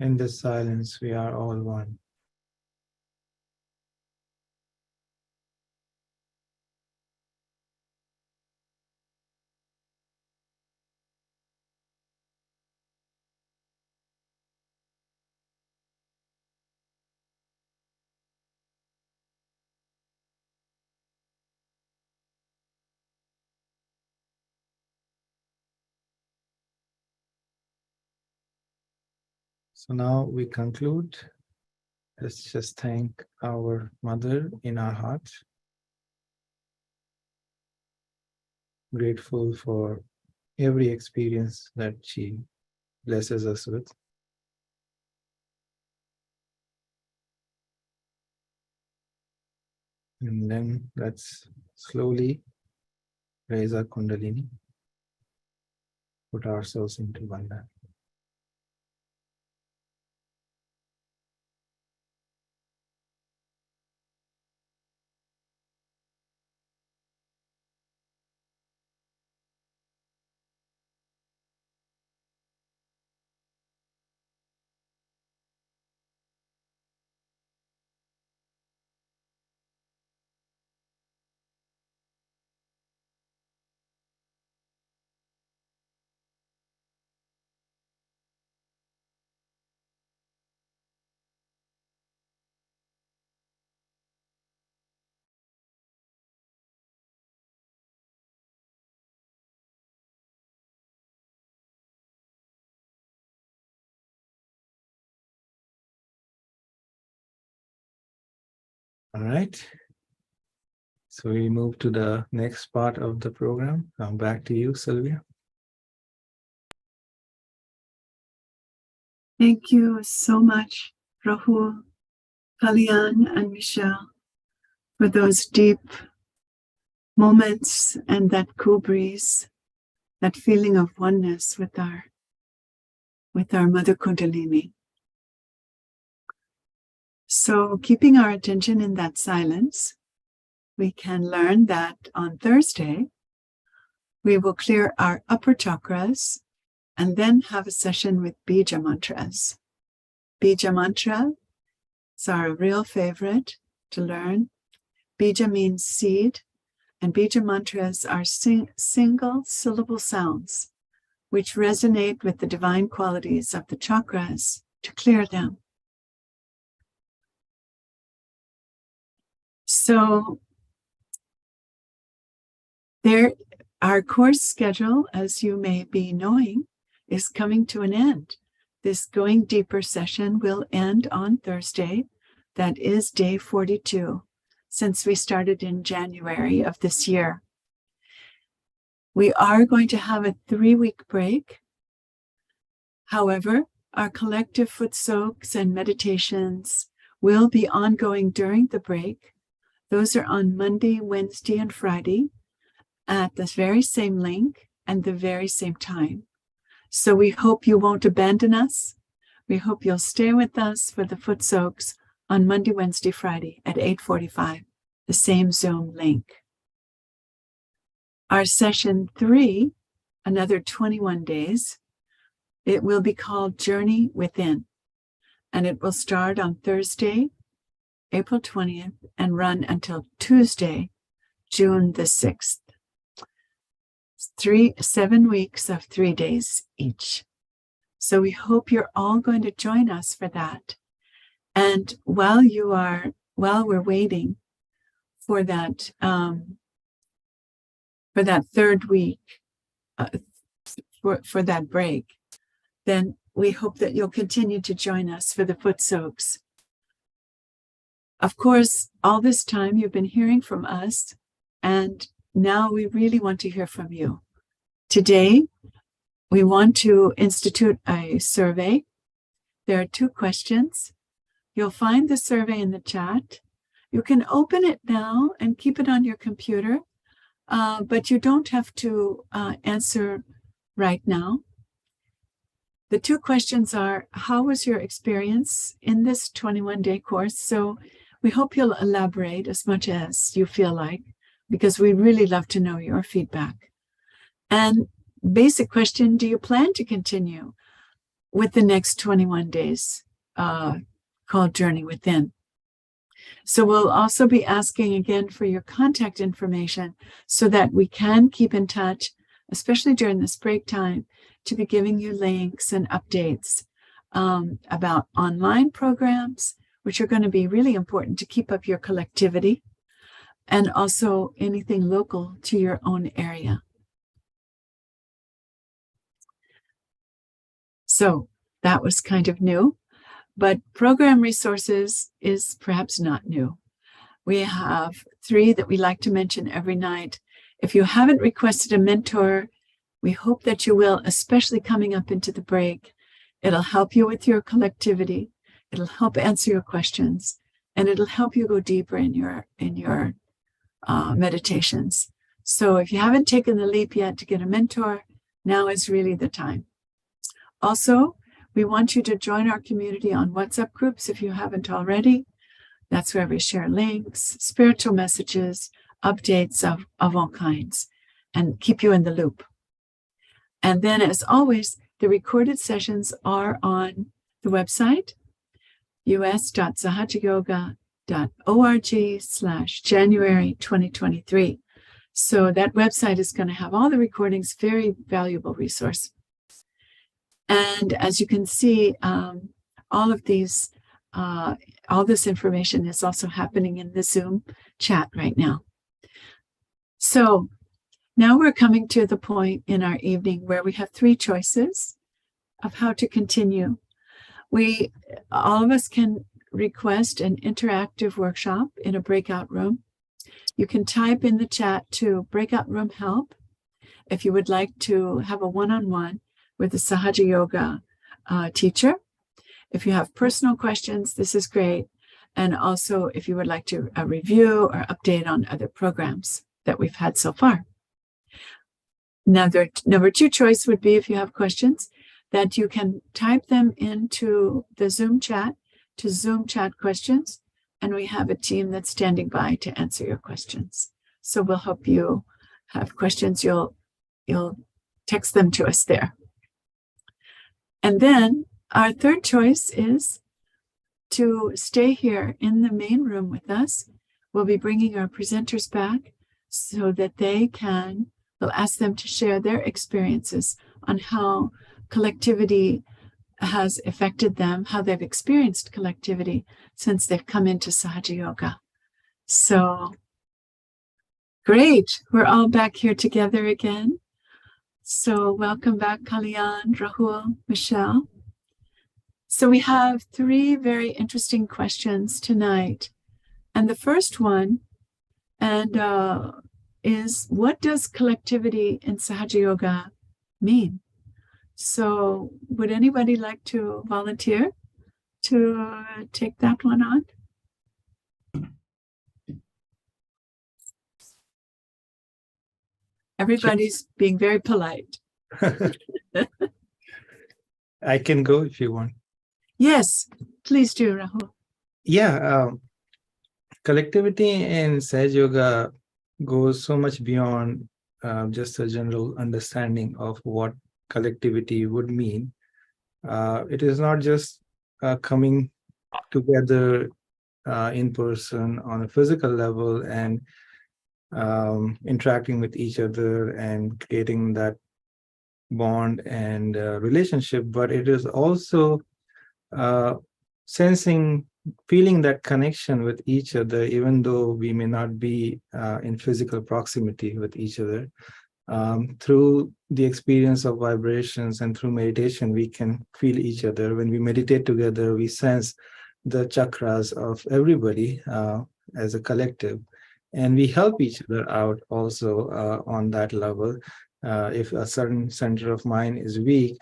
In this silence, we are all one. So now we conclude. Let's just thank our mother in our heart. Grateful for every experience that she blesses us with. And then let's slowly raise our Kundalini, put ourselves into Bandha. All right. So we move to the next part of the program. Back to you, Sylvia. Thank you so much, Rahul, Kalyan, and Michelle, for those deep moments and that cool breeze, that feeling of oneness with our Mother Kundalini. So keeping our attention in that silence, we can learn that on Thursday, we will clear our upper chakras and then have a session with Bija mantras. Bija mantra is our real favorite to learn. Bija means seed, and Bija mantras are single syllable sounds which resonate with the divine qualities of the chakras to clear them. So our course schedule, as you may be knowing, is coming to an end. This Going Deeper session will end on Thursday. That is day 42, since we started in January of this year. We are going to have a 3-week break. However, our collective foot soaks and meditations will be ongoing during the break. Those are on Monday, Wednesday, and Friday at the very same link and the very same time. So we hope you won't abandon us. We hope you'll stay with us for the foot soaks on Monday, Wednesday, Friday at 8:45, the same Zoom link. Our session 3, another 21 days, it will be called Journey Within, and it will start on Thursday, April 20th, and run until Tuesday, June the 6th. 7 weeks of 3 days each. So we hope you're all going to join us for that. And while we're waiting for that, third week, for that break, then we hope that you'll continue to join us for the foot soaks. Of course, all this time you've been hearing from us, and now we really want to hear from you. Today, we want to institute a survey. There are 2 questions. You'll find the survey in the chat. You can open it now and keep it on your computer, but you don't have to answer right now. The 2 questions are, how was your experience in this 21-day course? So we hope you'll elaborate as much as you feel like, because we really love to know your feedback. And basic question, do you plan to continue with the next 21 days called Journey Within? So we'll also be asking again for your contact information so that we can keep in touch, especially during this break time, to be giving you links and updates about online programs, which are going to be really important to keep up your collectivity, and also anything local to your own area. So that was kind of new, but program resources is perhaps not new. We have 3 that we like to mention every night. If you haven't requested a mentor, we hope that you will, especially coming up into the break. It'll help you with your collectivity. It'll help answer your questions, and it'll help you go deeper in your meditations. So if you haven't taken the leap yet to get a mentor, now is really the time. Also, we want you to join our community on WhatsApp groups if you haven't already. That's where we share links, spiritual messages, updates of all kinds, and keep you in the loop. And then, as always, the recorded sessions are on the website, us.sahajayoga.org/January 2023. So that website is going to have all the recordings, very valuable resource. And as you can see, all this information is also happening in the Zoom chat right now. So now we're coming to the point in our evening where we have 3 choices of how to continue. All of us can request an interactive workshop in a breakout room, you can type in the chat to breakout room help if you would like to have a one-on-one with a Sahaja Yoga teacher. If you have personal questions, this is great. And also if you would like to review or update on other programs that we've had so far. Number two choice would be, if you have questions, that you can type them into the Zoom chat to Zoom chat questions, and we have a team that's standing by to answer your questions. So we'll help you have questions. You'll text them to us there. And then our third choice is to stay here in the main room with us. We'll be bringing our presenters back so that we'll ask them to share their experiences on how collectivity has affected them, how they've experienced collectivity since they've come into Sahaja Yoga. So great, we're all back here together again. So welcome back, Kalyan, Rahul, Michelle. So we have three very interesting questions tonight. And the first one is, what does collectivity in Sahaja Yoga mean? So would anybody like to volunteer to take that one on? Everybody's being very polite. I can go if you want. Yes, please do, Rahul. Yeah, collectivity in Sahaja Yoga goes so much beyond just a general understanding of what collectivity would mean. It is not just coming together in person on a physical level and interacting with each other and creating that bond and relationship, but it is also feeling that connection with each other, even though we may not be in physical proximity with each other. Through the experience of vibrations and through meditation, we can feel each other. When we meditate together, we sense the chakras of everybody as a collective, and we help each other out also on that level. If a certain center of mine is weak,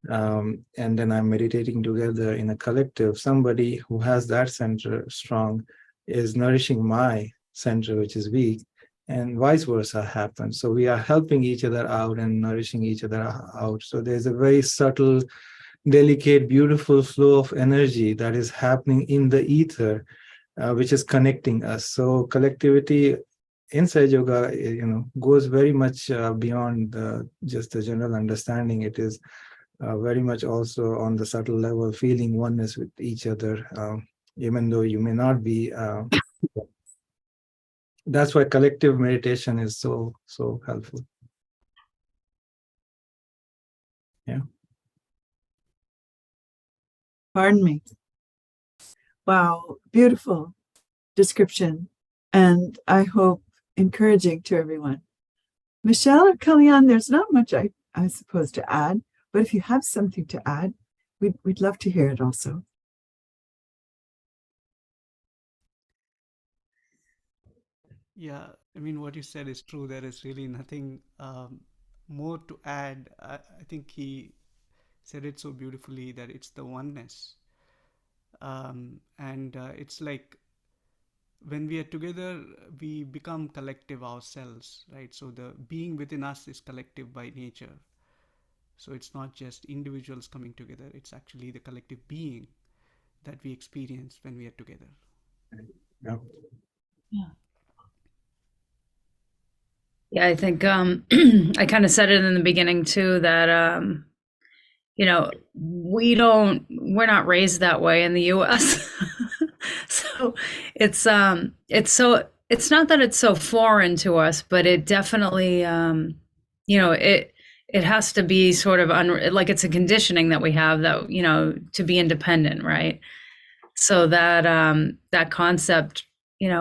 and then I'm meditating together in a collective, somebody who has that center strong is nourishing my center, which is weak, and vice versa happens. So we are helping each other out and nourishing each other out. So there's a very subtle, delicate, beautiful flow of energy that is happening in the ether, which is connecting us. So collectivity in Sahaja Yoga, goes very much beyond just the general understanding. It is very much also on the subtle level, feeling oneness with each other, even though you may not be. That's why collective meditation is so helpful. Yeah. Pardon me. Wow, beautiful description, and I hope encouraging to everyone. Michelle or Kalyan, there's not much I suppose to add, but if you have something to add, we'd love to hear it also. Yeah, I mean, what you said is true. There is really nothing more to add. I think he said it so beautifully that it's the oneness. It's like when we are together, we become collective ourselves, right? So the being within us is collective by nature. So it's not just individuals coming together, it's actually the collective being that we experience when we are together. Yeah. Yeah. Yeah, I think I kind of said it in the beginning too, that we're not raised that way in the US. So it's not that it's so foreign to us, but it definitely it has to be sort of like it's a conditioning that we have that, to be independent, right? So that concept,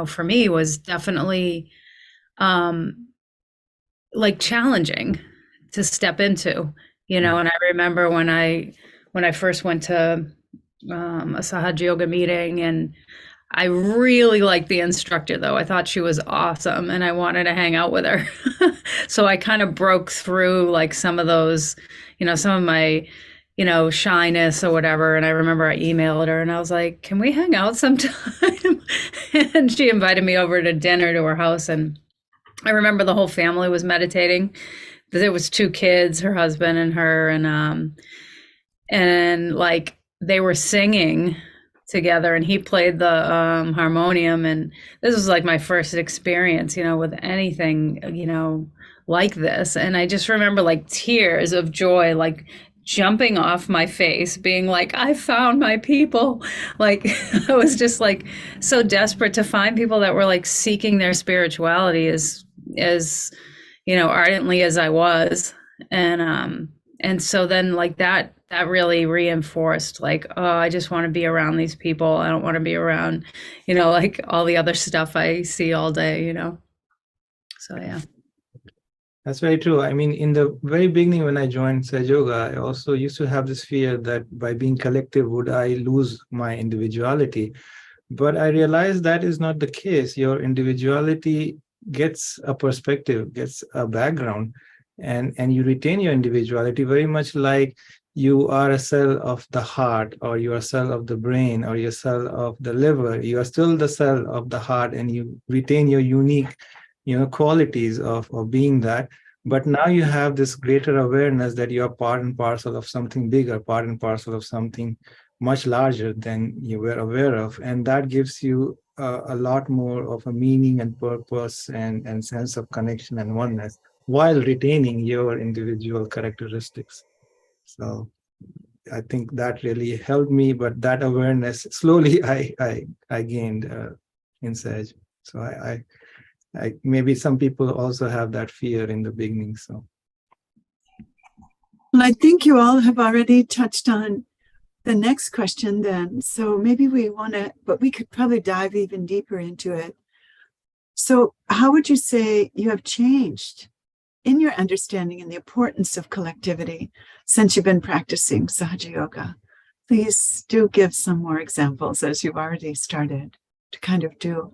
for me was definitely like challenging to step into, and I remember when I first went to a Sahaja Yoga meeting, and I really liked the instructor though. I thought she was awesome and I wanted to hang out with her. So I kind of broke through like some of those, some of my, shyness or whatever. And I remember I emailed her and I was like, can we hang out sometime? And she invited me over to dinner to her house. And I remember the whole family was meditating. There was 2 kids, her husband and her, and like they were singing together, and he played the harmonium, and this was like my first experience with anything like this. And I just remember like tears of joy like jumping off my face, being like, I found my people. Like I was just like so desperate to find people that were like seeking their spirituality as ardently as I was. And so then like that really reinforced like, oh, I just want to be around these people. I don't want to be around, like all the other stuff I see all day, So, yeah. That's very true. I mean, in the very beginning, when I joined Sahaja Yoga, I also used to have this fear that by being collective, would I lose my individuality? But I realized that is not the case. Your individuality gets a perspective, gets a background, and you retain your individuality, very much like you are a cell of the heart, or you are a cell of the brain, or you're a cell of the liver. You are still the cell of the heart, and you retain your unique qualities of being that. But now you have this greater awareness that you are part and parcel of something bigger, part and parcel of something much larger than you were aware of. And that gives you a lot more of a meaning and purpose and sense of connection and oneness, while retaining your individual characteristics. So I think that really helped me, but that awareness slowly I gained in Sahaj. So I maybe some people also have that fear in the beginning. So, well, I think you all have already touched on the next question then. So maybe but we could probably dive even deeper into it. So how would you say you have changed in your understanding and the importance of collectivity since you've been practicing Sahaja Yoga? Please do give some more examples, as you've already started to kind of do.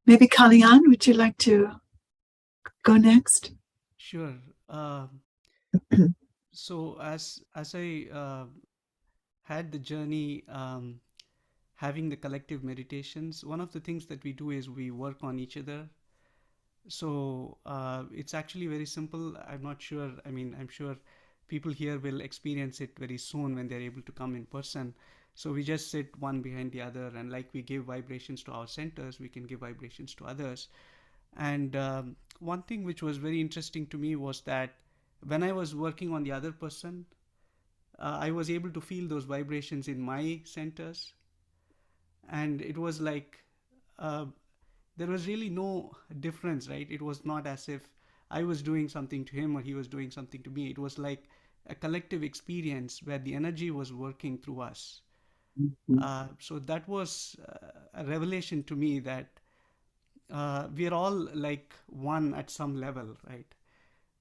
Maybe Kalyan, would you like to go next? Sure. So as I had the journey having the collective meditations, one of the things that we do is we work on each other. So it's actually very simple. I'm not sure. I mean, I'm sure people here will experience it very soon when they're able to come in person. So we just sit one behind the other, and like we give vibrations to our centers, we can give vibrations to others. And one thing which was very interesting to me was that when I was working on the other person, I was able to feel those vibrations in my centers. And it was like, there was really no difference, right? It was not as if I was doing something to him or he was doing something to me. It was like a collective experience where the energy was working through us. So that was a revelation to me that we're all like one at some level, right?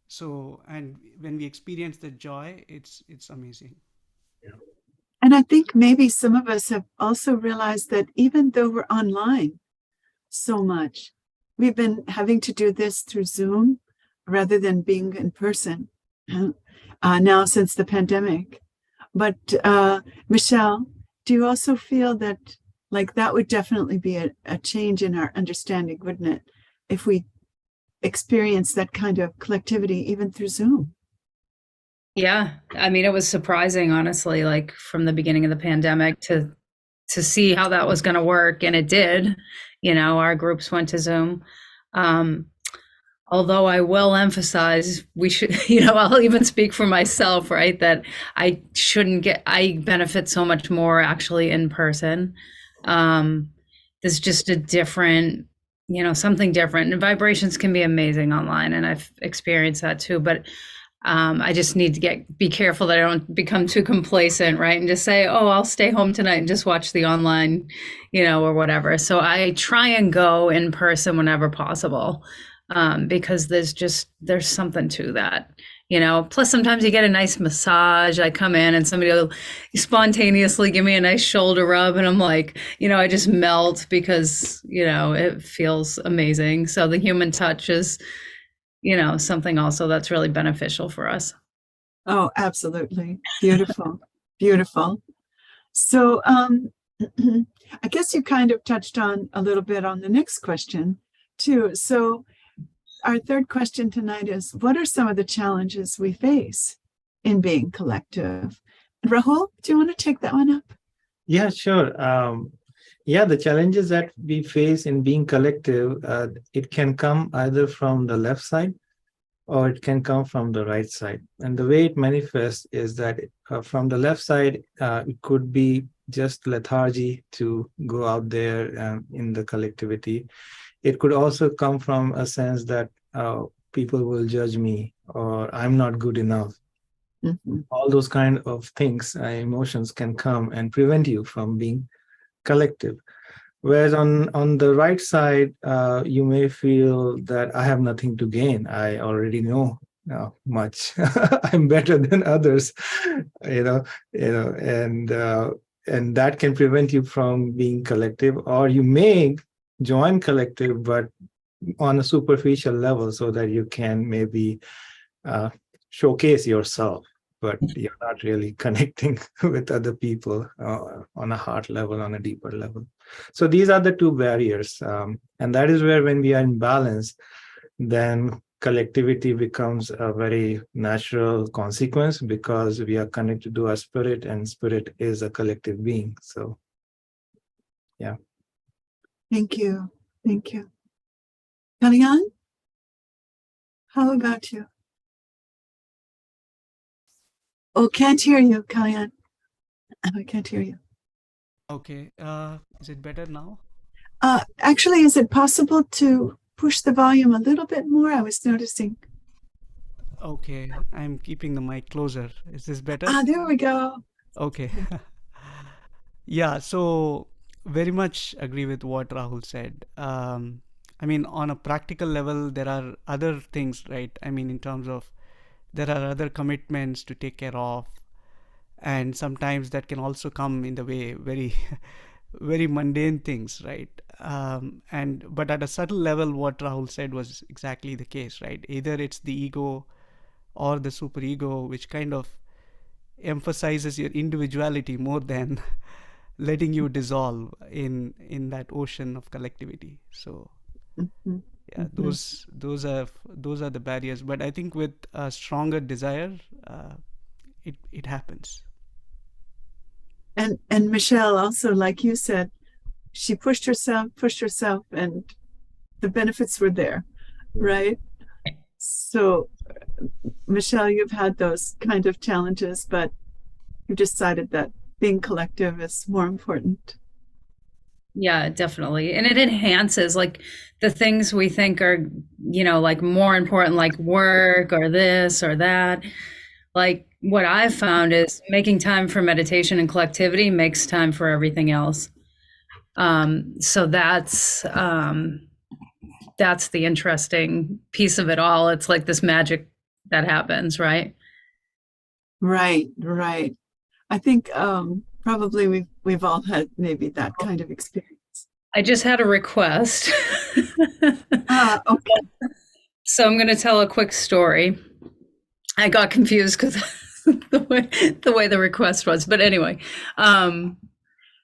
So, and when we experience the joy, it's amazing. Yeah. And I think maybe some of us have also realized that even though we're online so much, we've been having to do this through Zoom rather than being in person now since the pandemic. But Michelle, do you also feel that like that would definitely be a change in our understanding, wouldn't it? If we experience that kind of collectivity even through Zoom. Yeah. I mean, it was surprising, honestly, like from the beginning of the pandemic to see how that was going to work. And it did, our groups went to Zoom. Although I will emphasize, we should, I'll even speak for myself, right? That I benefit so much more actually in person. There's just a different, something different. And vibrations can be amazing online, and I've experienced that too. But I just need to be careful that I don't become too complacent, right? And just say, oh, I'll stay home tonight and just watch the online, or whatever. So I try and go in person whenever possible. because there's something to that. Plus sometimes you get a nice massage. I come in and somebody will spontaneously give me a nice shoulder rub and I'm like, I just melt because, it feels amazing. So the human touch is, something also that's really beneficial for us. Oh, absolutely. Beautiful. Beautiful. So I guess you kind of touched on a little bit on the next question too. So our third question tonight is, what are some of the challenges we face in being collective? Rahul, do you want to take that one up? Yeah, sure. The challenges that we face in being collective, it can come either from the left side or it can come from the right side. And the way it manifests is that from the left side, it could be just lethargy to go out there in the collectivity. It could also come from a sense that people will judge me or I'm not good enough. Mm-hmm. All those kind of things, emotions can come and prevent you from being collective. Whereas on the right side, you may feel that I have nothing to gain. I already know much. I'm better than others, and that can prevent you from being collective. Or you may join collective, but on a superficial level, so that you can maybe showcase yourself, but you're not really connecting with other people on a heart level, on a deeper level. So these are the two barriers. And that is where, when we are in balance, then collectivity becomes a very natural consequence, because we are connected to our spirit, and spirit is a collective being. So, yeah. Thank you. Thank you. Kalyan, how about you? Oh, can't hear you, Kalyan. I can't hear you. Okay. Is it better now? Actually, is it possible to push the volume a little bit more? I was noticing. Okay. I'm keeping the mic closer. Is this better? There we go. Okay. Yeah. So very much agree with what Rahul said. I mean, on a practical level, there are other things, right? I mean, in terms of there are other commitments to take care of, and sometimes that can also come in the way, very very mundane things, right? But at a subtle level, what Rahul said was exactly the case, right? Either it's the ego or the superego, which kind of emphasizes your individuality more than letting you dissolve in that ocean of collectivity. So Mm-hmm. yeah, those are the barriers. But I think with a stronger desire, it happens. And Michelle also, like you said, she pushed herself, and the benefits were there, right? So, Michelle, you've had those kind of challenges, but you decided that being collective is more important. Yeah, definitely. And it enhances like the things we think are, like more important, like work or this or that. Like what I've found is making time for meditation and collectivity makes time for everything else. So that's the interesting piece of it all. It's like this magic that happens, right? Right. I think probably we've all had maybe that kind of experience. I just had a request. Okay. So I'm going to tell a quick story. I got confused because the way the request was, but anyway.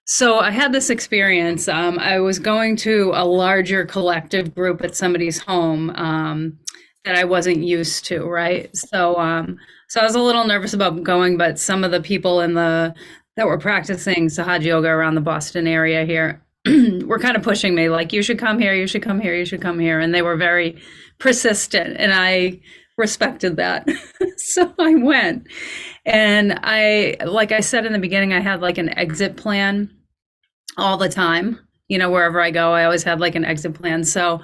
So I had this experience. I was going to a larger collective group at somebody's home that I wasn't used to, right? So I was a little nervous about going, but some of the people that were practicing Sahaja Yoga around the Boston area here were kind of pushing me, like, you should come here, you should come here, you should come here. And they were very persistent, and I respected that. So I went. And like I said in the beginning, I had like an exit plan all the time. Wherever I go, I always had like an exit plan. So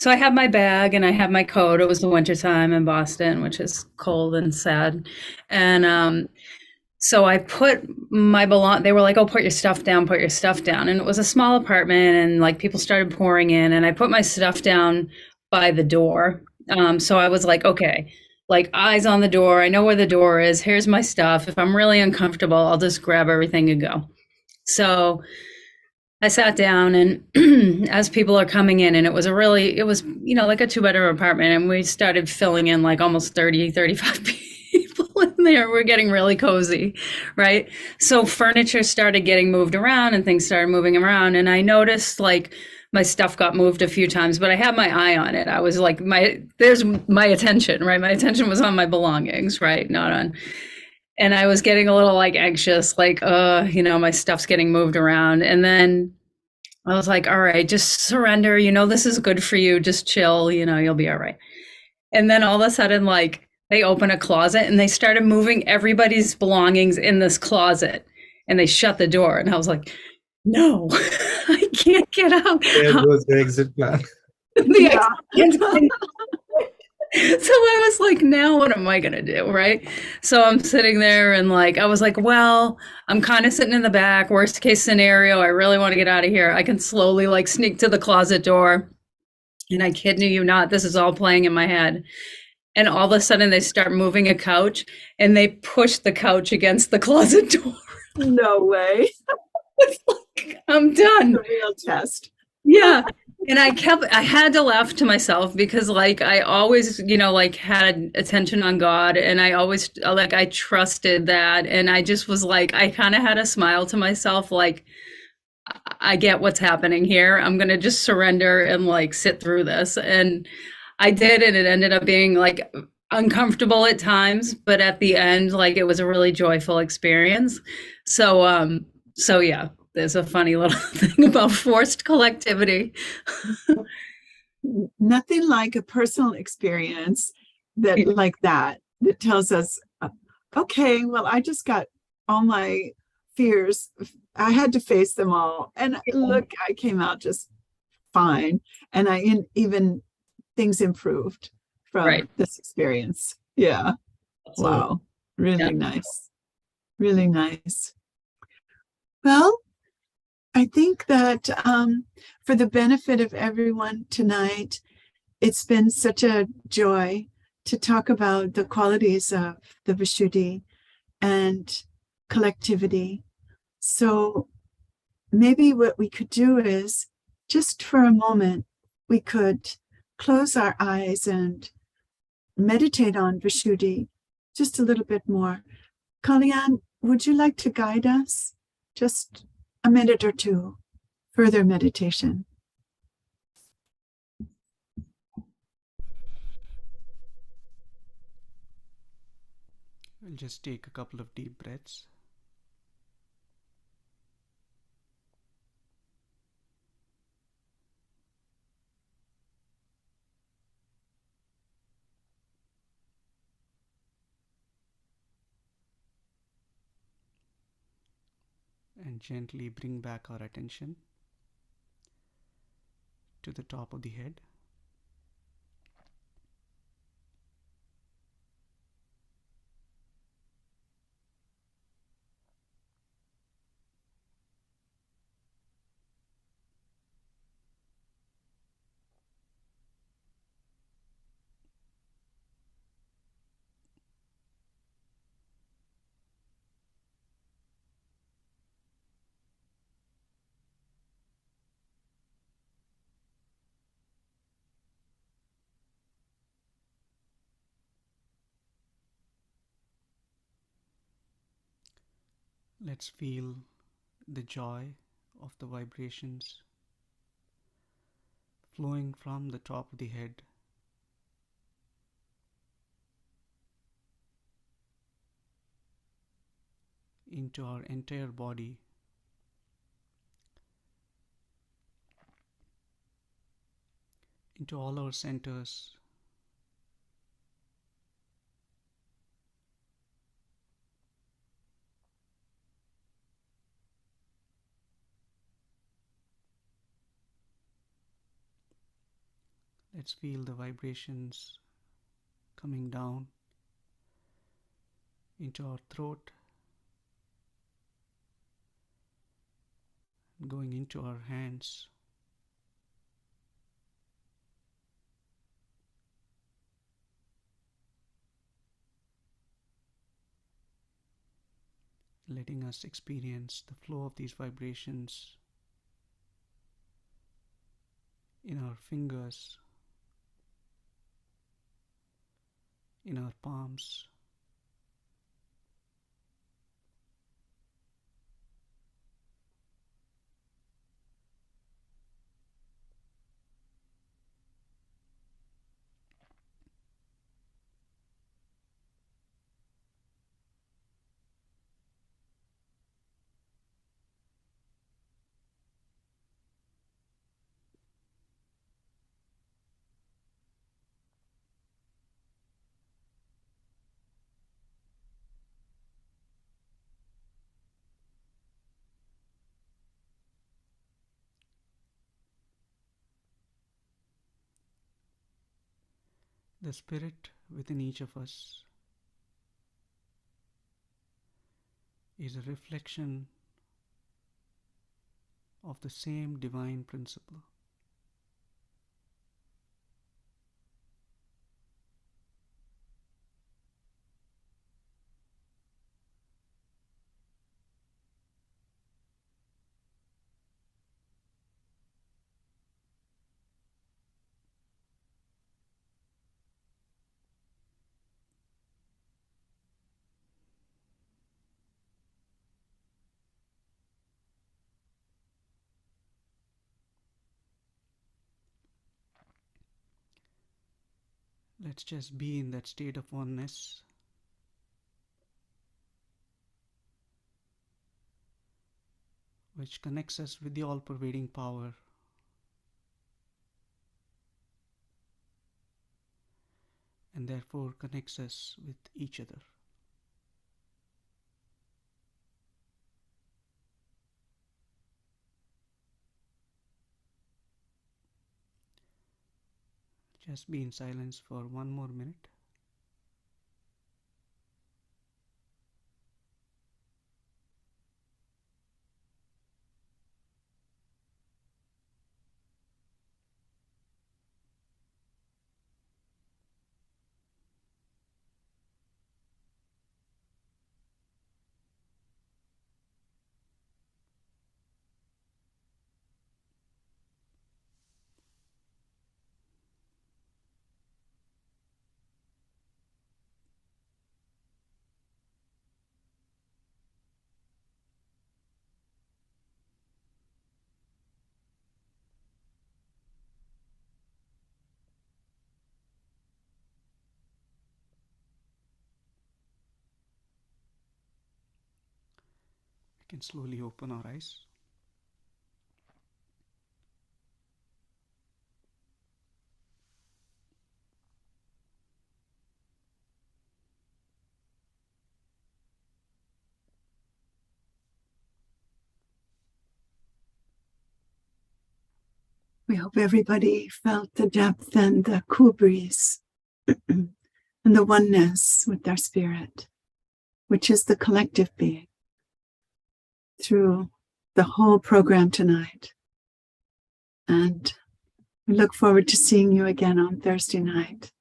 I had my bag and I had my coat. It was the wintertime in Boston, which is cold and sad. And so I put my they were like, oh, put your stuff down. And it was a small apartment, and like people started pouring in, and I put my stuff down by the door. So I was like, okay, like eyes on the door. I know where the door is. Here's my stuff. If I'm really uncomfortable, I'll just grab everything and go. So I sat down, and as people are coming in, and it was, like a 2-bedroom apartment, and we started filling in like almost 30, 35 people in there. We're getting really cozy, right? So furniture started getting moved around and things started moving around. And I noticed like my stuff got moved a few times, but I had my eye on it. I was like, there's my attention, right? My attention was on my belongings, right? Not on. And I was getting a little like anxious, like, my stuff's getting moved around. And then I was like, all right, just surrender. This is good for you. Just chill, you'll be all right. And then all of a sudden, like, they open a closet and they started moving everybody's belongings in this closet, and they shut the door. And I was like, no, I can't get out. There goes the exit plan. Yeah. So I was like, now what am I going to do? Right. So I'm sitting there, and like, I was like, well, I'm kind of sitting in the back. Worst case scenario, I really want to get out of here. I can slowly like sneak to the closet door. And I kid you not, this is all playing in my head. And all of a sudden they start moving a couch, and they push the couch against the closet door. No way. It's like, I'm done. The real test. Yeah. And I had to laugh to myself, because like I always, like had attention on God, and I always like, I trusted that. And I just was like, I kind of had a smile to myself, like, I get what's happening here. I'm going to just surrender and like sit through this. And I did. And it ended up being like uncomfortable at times, but at the end, like, it was a really joyful experience. So yeah, there's a funny little thing about forced collectivity. Nothing like a personal experience that tells us, okay, well, I just got all my fears. I had to face them all. And look, I came out just fine. And even things improved from this experience. Yeah. Absolutely. Wow. Really nice. Really nice. Well, I think that for the benefit of everyone tonight, it's been such a joy to talk about the qualities of the Vishuddhi and collectivity. So maybe what we could do is, just for a moment, we could close our eyes and meditate on Vishuddhi just a little bit more. Kalyan, would you like to guide us? Just a minute or two, further meditation. We'll just take a couple of deep breaths. And gently bring back our attention to the top of the head. Let's feel the joy of the vibrations flowing from the top of the head into our entire body, into all our centers. Let's feel the vibrations coming down into our throat, going into our hands, letting us experience the flow of these vibrations in our fingers, in our palms, the spirit within each of us is a reflection of the same divine principle. Let's just be in that state of oneness, which connects us with the all-pervading power, and therefore connects us with each other. Just be in silence for one more minute. We can slowly open our eyes. We hope everybody felt the depth and the cool breeze and the oneness with our spirit, which is the collective being, through the whole program tonight. And we look forward to seeing you again on Thursday night.